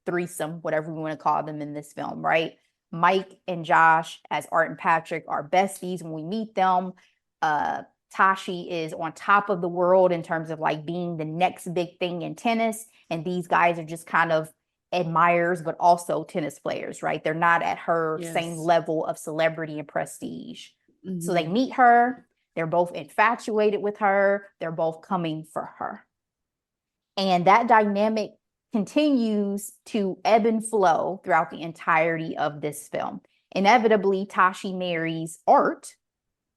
threesome, whatever we want to call them in this film, right? Mike and Josh as Art and Patrick are besties when we meet them. Tashi is on top of the world in terms of like being the next big thing in tennis. And these guys are just kind of admirers, but also tennis players, right? They're not at her same level of celebrity and prestige. Mm-hmm. So they meet her. They're both infatuated with her. They're both coming for her. And that dynamic continues to ebb and flow throughout the entirety of this film. Inevitably, Tashi marries Art,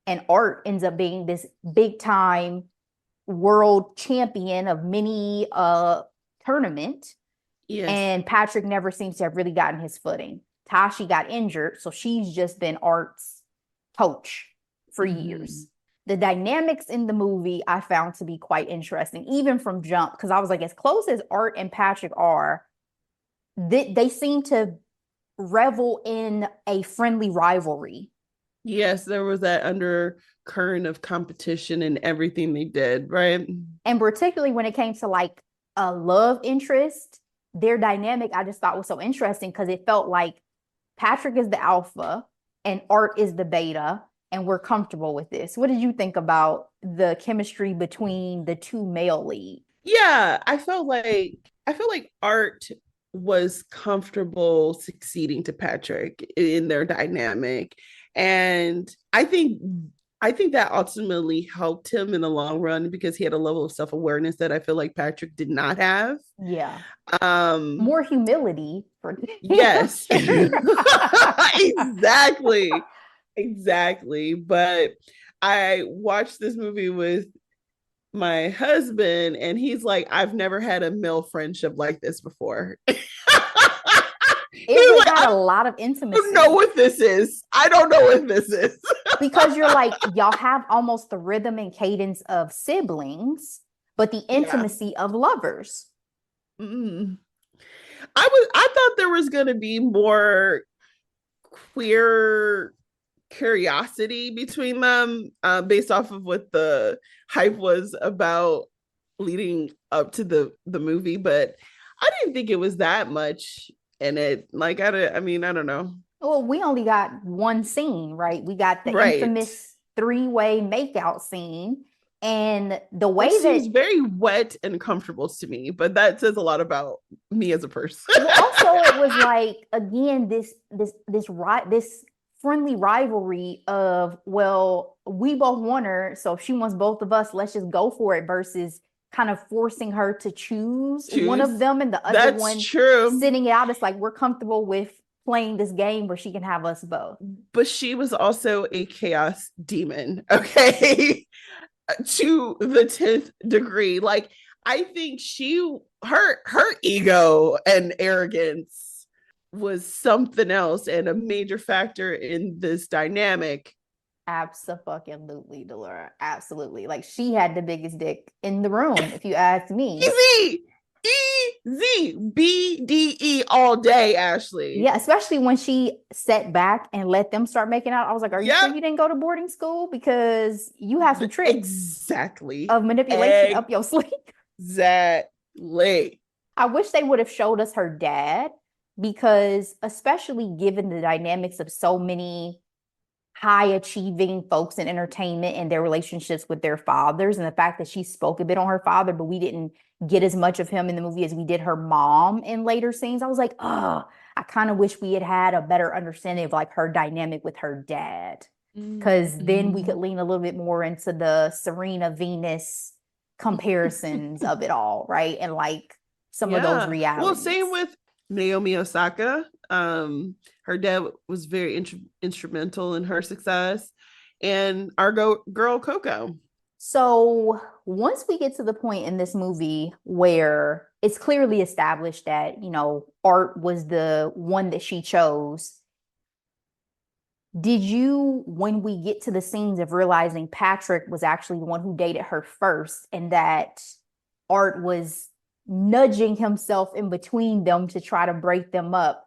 and Art ends up being this big time world champion of many tournament. Yes. And Patrick never seems to have really gotten his footing. Tashi got injured, so she's just been Art's coach for years. The dynamics in the movie I found to be quite interesting, even from jump, because I was like, as close as Art and Patrick are, they seem to revel in a friendly rivalry. Yes, there was that undercurrent of competition in everything they did, right? And particularly when it came to like a love interest, their dynamic I just thought was so interesting because it felt like Patrick is the alpha and Art is the beta, and we're comfortable with this. What did you think about the chemistry between the two male leads? Yeah, I felt like Art was comfortable succeeding to Patrick in their dynamic. And I think that ultimately helped him in the long run because he had a level of self-awareness that I feel like Patrick did not have. Yeah. More humility for yes. Exactly. But I watched this movie with my husband and he's like, I've never had a male friendship like this before. It had a lot of intimacy. I don't know what this is. Because you're like, y'all have almost the rhythm and cadence of siblings, but the intimacy of lovers. Mm. I thought there was going to be more queer curiosity between them based off of what the hype was about leading up to the movie, but I didn't think it was that much in it. Like I don't know. Well, we only got one scene, right? We got the infamous three-way makeout scene, and the way which seems very wet and comfortable to me, but that says a lot about me as a person. Well, also, it was like again this friendly rivalry of, well, we both want her, so if she wants both of us, let's just go for it, versus kind of forcing her to choose one of them and the other one sitting it out. It's like we're comfortable with playing this game where she can have us both. But she was also a chaos demon, okay? To the 10th degree. Like I think her ego and arrogance was something else and a major factor in this dynamic. Absolutely, Delora. Absolutely. Like she had the biggest dick in the room, if you ask me. Easy. BDE all day, Ashley. Yeah, especially when she sat back and let them start making out. I was like, are you sure you didn't go to boarding school? Because you have some tricks of manipulation up your sleeve. Exactly. I wish they would have showed us her dad, because especially given the dynamics of so many high achieving folks in entertainment and their relationships with their fathers, and the fact that she spoke a bit on her father, but we didn't get as much of him in the movie as we did her mom in later scenes. I was like, oh, I kind of wish we had had a better understanding of like her dynamic with her dad, because then we could Mm. lean a little bit more into the Serena Venus comparisons of it all, right? And like some of those Yeah. Well, same realities. with Naomi Osaka. Her dad was very instrumental in her success, and our girl Coco. So once we get to the point in this movie where it's clearly established that, Art was the one that she chose, did you, when we get to the scenes of realizing Patrick was actually the one who dated her first and that Art was nudging himself in between them to try to break them up,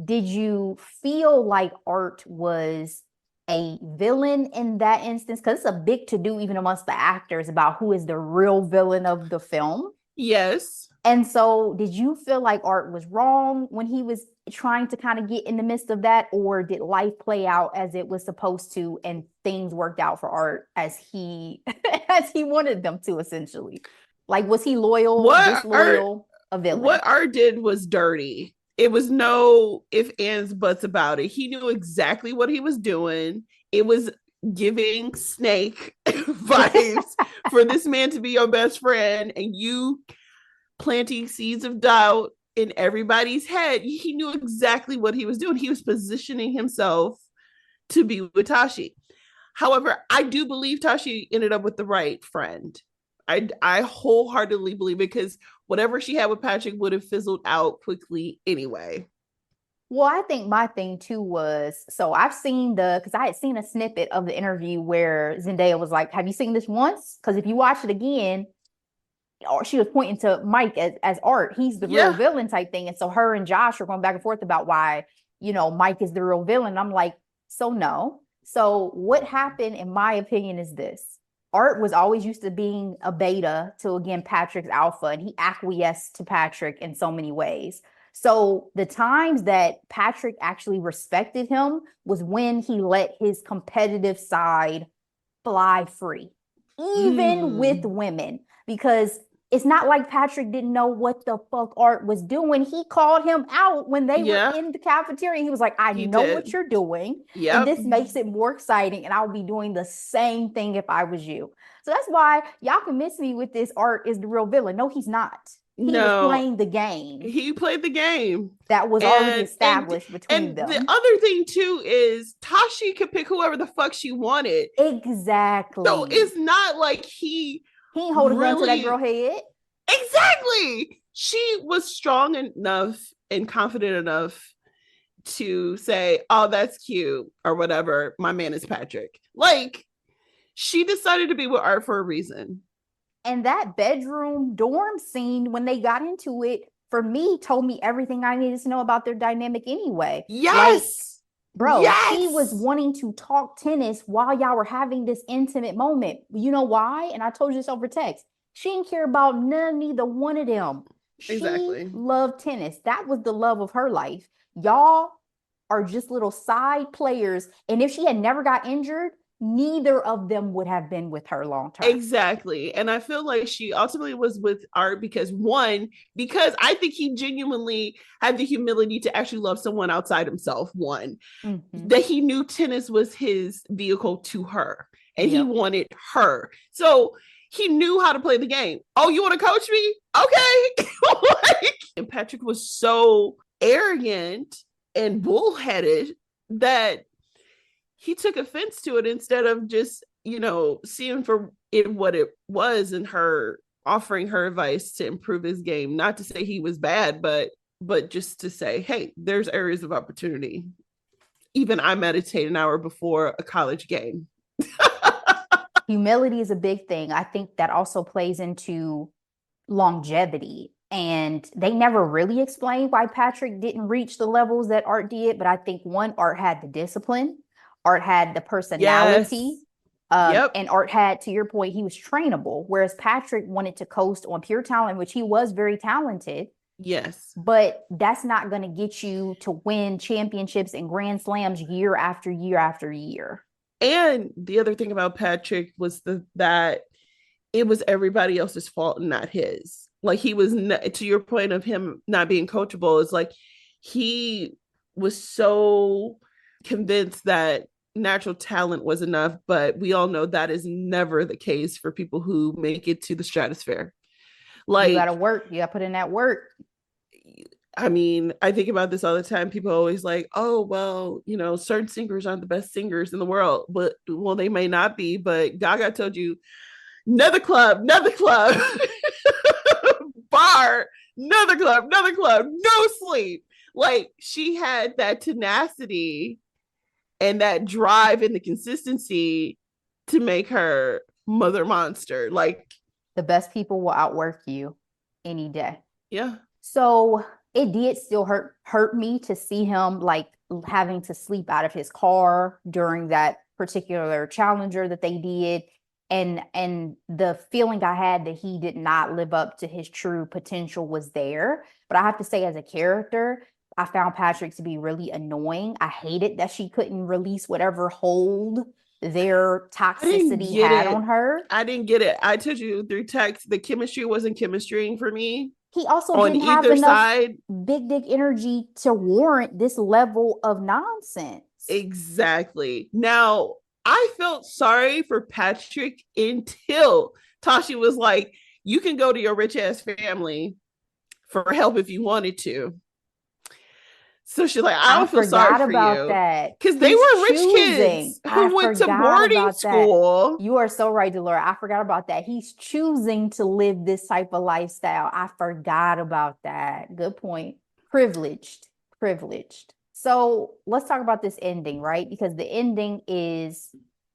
did you feel like Art was a villain in that instance? Because it's a big to do even amongst the actors about who is the real villain of the film. Yes. And so, did you feel like Art was wrong when he was trying to kind of get in the midst of that, or did life play out as it was supposed to, and things worked out for Art as he as he wanted them to, essentially? Like, was he loyal, What art disloyal, a villain? what art did was dirty. It was no if, ands, buts about it. He knew exactly what he was doing. It was giving snake vibes for this man to be your best friend, and you planting seeds of doubt in everybody's head. He knew exactly what he was doing. He was positioning himself to be with Tashi. However, I do believe Tashi ended up with the right friend. I wholeheartedly believe it, because whatever she had with Patrick would have fizzled out quickly anyway. Well, I think my thing too was, so I've seen because I had seen a snippet of the interview where Zendaya was like, "Have you seen this once? Because if you watch it again," or she was pointing to Mike as Art, he's the real Yeah. villain type thing. And so her and Josh are going back and forth about why, Mike is the real villain. I'm like, so no. So what happened, in my opinion, is this. Art was always used to being a beta to, again, Patrick's alpha, and he acquiesced to Patrick in so many ways. So the times that Patrick actually respected him was when he let his competitive side fly free, even with Mm. women, because it's not like Patrick didn't know what the fuck Art was doing. He called him out when they were Yeah, in the cafeteria. He was like, I he know what did. you're doing, and Yep. this makes it more exciting, and I'll be doing the same thing if I was you. So that's why y'all can miss me with this Art is the real villain. No, he's not. He was No, playing the game he played the game. that was already And established between and the them. other thing too is Tashi could pick whoever the fuck she wanted. So Exactly. it's not like he He ain't hold a gun to that girl really, head. exactly. She was strong enough and confident enough to say, "Oh, that's cute," or whatever. My man is Patrick. Like, she decided to be with Art for a reason. And that bedroom dorm scene, when they got into it, for me, told me everything I needed to know about their dynamic anyway. Like, Yes. bro, she was Yes. wanting to talk tennis while y'all were having this intimate moment. You know why? And I told you this over text. She didn't care about neither one of them. She Exactly. loved tennis. That was the love of her life. Y'all are just little side players. And if she had never got injured, neither of them would have been with her long term. Exactly. And I feel like she ultimately was with Art because, one, because I think he genuinely had the humility to actually love someone outside himself. One, Mm-hmm. that he knew tennis was his vehicle to her and he Yep. wanted her. So he knew how to play the game. Oh, you want to coach me? Okay. Like, and Patrick was so arrogant and bullheaded that he took offense to it, instead of just, seeing for it what it was, and her offering her advice to improve his game. Not to say he was bad, but just to say, hey, there's areas of opportunity. Even I meditate an hour before a college game. Humility is a big thing. I think that also plays into longevity. And they never really explained why Patrick didn't reach the levels that Art did. But I think one, Art had the discipline, Art had the personality, Yes. Yep. and Art had, to your point, he was trainable. Whereas Patrick wanted to coast on pure talent, which he was very talented. Yes. But that's not going to get you to win championships and grand slams year after year after year. And the other thing about Patrick was that it was everybody else's fault and not his. Like he was not, to your point of him not being coachable, it's like he was so convinced that natural talent was enough, but we all know that is never the case for people who make it to the stratosphere. You got to Like, work. You got to put in that work. I mean, I think about this all the time. People are always like, oh, well, you know, certain singers aren't the best singers in the world. But, well, they may not be. But Gaga told you, another club, bar, another club, no sleep. Like, she had that tenacity and that drive and the consistency to make her mother monster. Like, The best people will outwork you any day. yeah. So it did still hurt me to see him like having to sleep out of his car during that particular challenger that they did. And the feeling I had that he did not live up to his true potential was there. But I have to say, as a character, I found Patrick to be really annoying. I hated that she couldn't release whatever hold their toxicity had on her. I didn't get it. I told you through text the chemistry wasn't chemistrying for me He also on didn't have either enough side. big dick energy to warrant this level of nonsense. Exactly. Now, I felt sorry for Patrick until Tashi was like, you can go to your rich ass family for help if you wanted to. So she's like, I I don't feel sorry forgot for about you. that. Because they He's were rich choosing. kids I who went to forgot boarding about that. school. You are so right, Delora. I forgot about that. He's choosing to live this type of lifestyle. I forgot about that. Good point. Privileged. Privileged. So let's talk about this ending, right? Because the ending is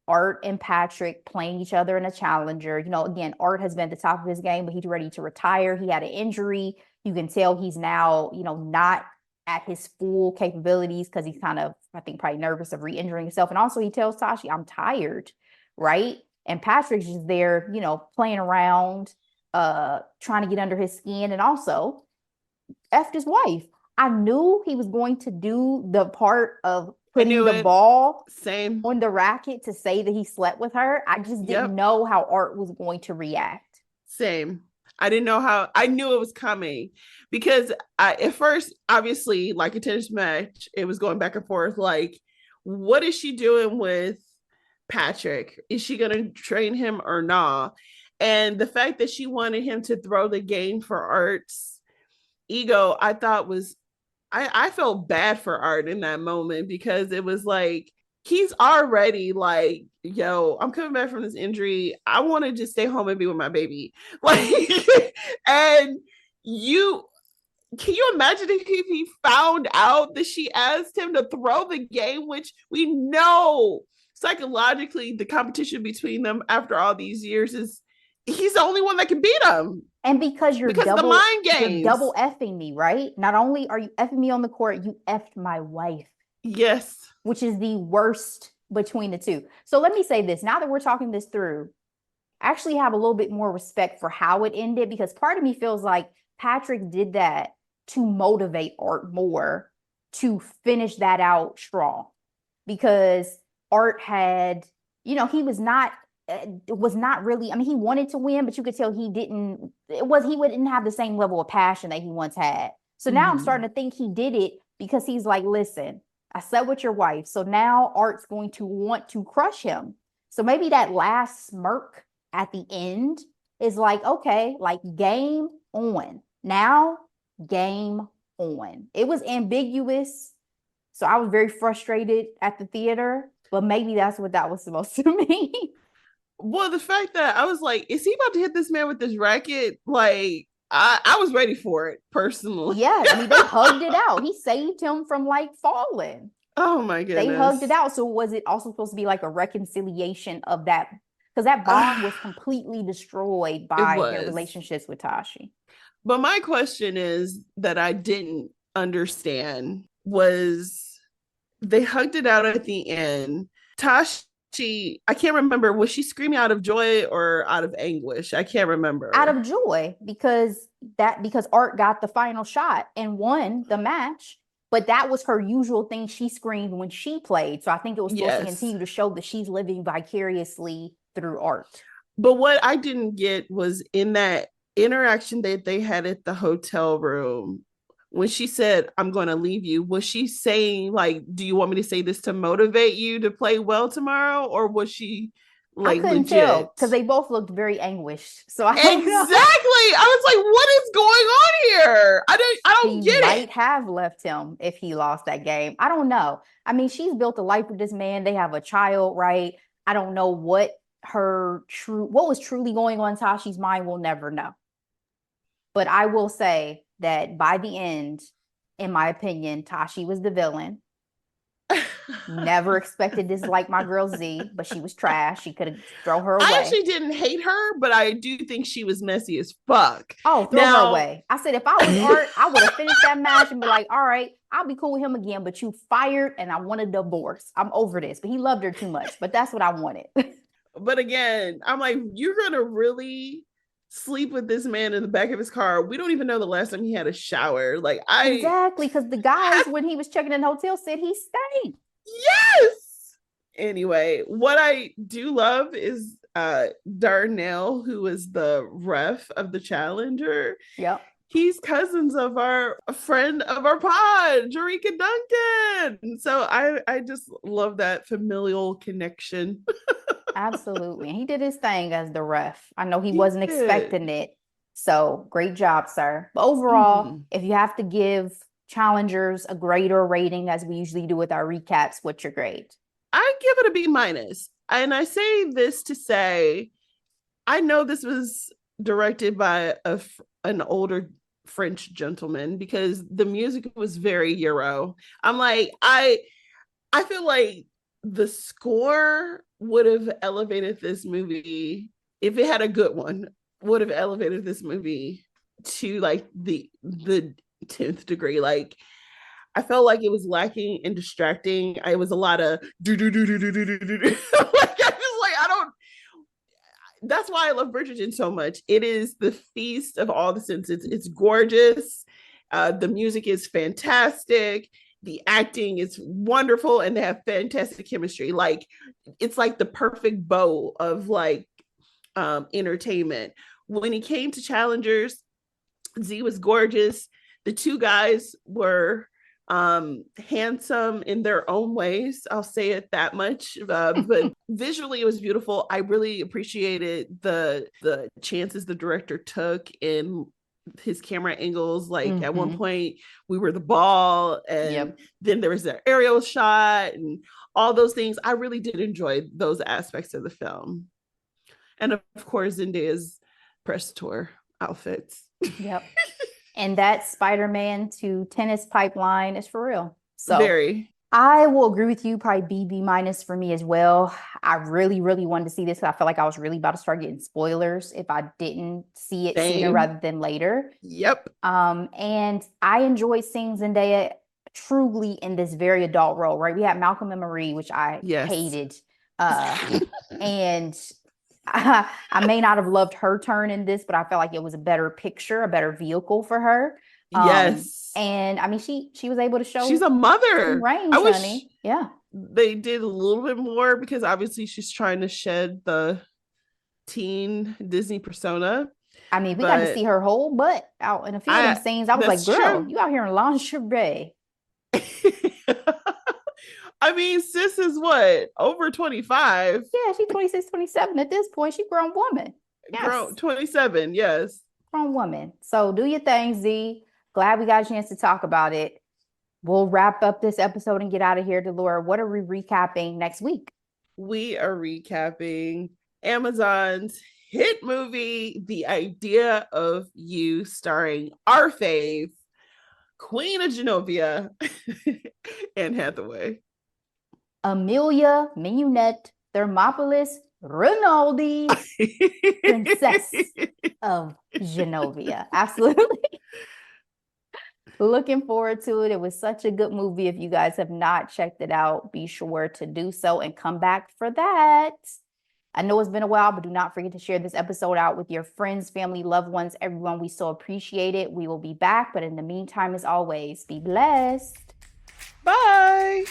Art and Patrick playing each other in a challenger. You know, again, Art has been at the top of his game, but he's ready to retire. He had an injury. You can tell he's now, you know, not at his full capabilities because he's kind of, I think, probably nervous of re-injuring himself. And also he tells Tashi, I'm tired, right? And Patrick's just there, you know, playing around, trying to get under his skin, and also effed his wife. I knew he was going to do the part of putting the ball Same on the racket to say that he slept with her. I just didn't know how Art was going to react. Same. I didn't know how. I knew it was coming because at first, obviously, like a tennis match, it was going back and forth. Like, what is she doing with Patrick? Is she going to train him or not? And the fact that she wanted him to throw the game for Art's ego, I thought was, I felt bad for Art in that moment because it was like, he's already like, yo, I'm coming back from this injury. I want to just stay home and be with my baby. Like, and you can you imagine if he found out that she asked him to throw the game, which we know psychologically the competition between them after all these years is he's the only one that can beat him. And because you're of the mind games. You're double effing me, right? Not only are you effing me on the court, you effed my wife. Yes. Which is the worst between the two. So let me say this. Now that we're talking this through, I actually have a little bit more respect for how it ended, because part of me feels like Patrick did that to motivate Art more to finish that out strong. Because Art had, you know, he was not really, I mean, he wanted to win, but you could tell he didn't have the same level of passion that he once had. So now I'm starting to think he did it because he's like, listen, I slept with your wife. So now Art's going to want to crush him. So maybe that last smirk at the end is like, okay, like game on. Now, game on. It was ambiguous. So I was very frustrated at the theater, but maybe that's what that was supposed to mean. Well, the fact that I was like, is he about to hit this man with this racket? Like, I was ready for it personally. Yeah, I mean, they hugged it out. He saved him from like falling. Oh my goodness. They hugged it out. So was it also supposed to be like a reconciliation of that? Because that bond was completely destroyed by their relationships with Tashi. But my question is that I didn't understand was they hugged it out at the end. Tashi I can't remember, was she screaming out of joy or out of anguish? I can't Out remember. of joy because Art got the final shot and won the match. But that was her usual thing. She screamed when she played. So I think it was supposed to Yes. continue to show that she's living vicariously through Art. But what I didn't get was in that interaction that they had at the hotel room when she said, I'm going to leave you, was she saying, like, do you want me to say this to motivate you to play well tomorrow? Or was she I like couldn't tell legit? because they both looked very anguished. So I don't Exactly. know. I was like, what is going on here? I She don't get it. might have left him if he lost that game. I don't know. I mean, she's built a life with this man. They have a child, right? I don't know what was truly going on in Tashi's mind. We'll never know. But I will say that by the end, in my opinion, Tashi was the villain. Never expected this like my girl Z, but she was trash. She could have throw her I away. actually didn't hate her, but I do think she was messy as fuck. Oh, throw her away. I said if I was Art, I would have finished that match and be like, all right, I'll be cool with him again, but you fired and I want a divorce. I'm over this. But he loved her too much. But that's what I wanted. But again, I'm like, you're gonna really sleep with this man in the back of his car. We don't even know the last time he had a shower. Like exactly, because the guys, when he was checking in the hotel, said he stayed. Yes. Anyway, what I do love is Darnell, who is the ref of the Challenger. Yep. He's cousins of a friend of our pod, Jerika Duncan. So I just love that familial connection. Absolutely. And he did his thing as the ref. I know he He wasn't did. expecting it. So great job, sir. But overall, if you have to give challengers a grade or a rating, as we usually do with our recaps, what's your grade? I give it a B minus. And I say this to say, I know this was directed by an older French gentleman because the music was very Euro. I'm like, I feel like the score would have elevated this movie if it had a good one, would have elevated this movie to like the 10th degree. Like I felt like it was lacking and distracting. It was a lot of do do do do do do do do. Like I don't. That's why I love Bridgerton so much. It is the feast of all the senses. It's gorgeous. The music is fantastic. The acting is wonderful, and they have fantastic chemistry. Like it's like the perfect bow of like entertainment. When he came to Challengers, Z was gorgeous. The two guys were handsome in their own ways, I'll say it that much, but visually it was beautiful. I really appreciated the chances the director took in his camera angles. Like at one point we were the ball, and then there was an aerial shot and all those things. I really did enjoy those aspects of the film, and of course Zendaya's press tour outfits. Yep. And that Spider-Man to tennis pipeline is for real. So very. I will agree with you, probably B minus for me as well. I really, really wanted to see this because I felt like I was really about to start getting spoilers if I didn't see it sooner rather than later. Yep. And I enjoyed seeing Zendaya truly in this very adult role, right? We had Malcolm and Marie, which I hated. And I may not have loved her turn in this, but I felt like it was a better picture, a better vehicle for her. Yes. And I mean, she was able to show she's a mother. Range, honey. Yeah. They did a little bit more because obviously she's trying to shed the teen Disney persona. I mean, we got to see her whole butt out in a few of them scenes. I was like, girl, you out here in lingerie. I mean, sis is what, over 25? Yeah, she's 26, 27 at this point. She's a grown woman. Yes. Grown, 27, yes. Grown woman. So do your thing, Z. Glad we got a chance to talk about it. We'll wrap up this episode and get out of here, Delora. What are we recapping next week? We are recapping Amazon's hit movie, The Idea of You, starring our fave, Queen of Genovia, Anne Hathaway. Amelia Mignonette Thermopolis Rinaldi, Princess of Genovia. Absolutely. Looking forward to it. It was such a good movie. If you guys have not checked it out, be sure to do so and come back for that. I know it's been a while, but do not forget to share this episode out with your friends, family, loved ones, everyone. We so appreciate it. We will be back. But in the meantime, as always, be blessed. Bye.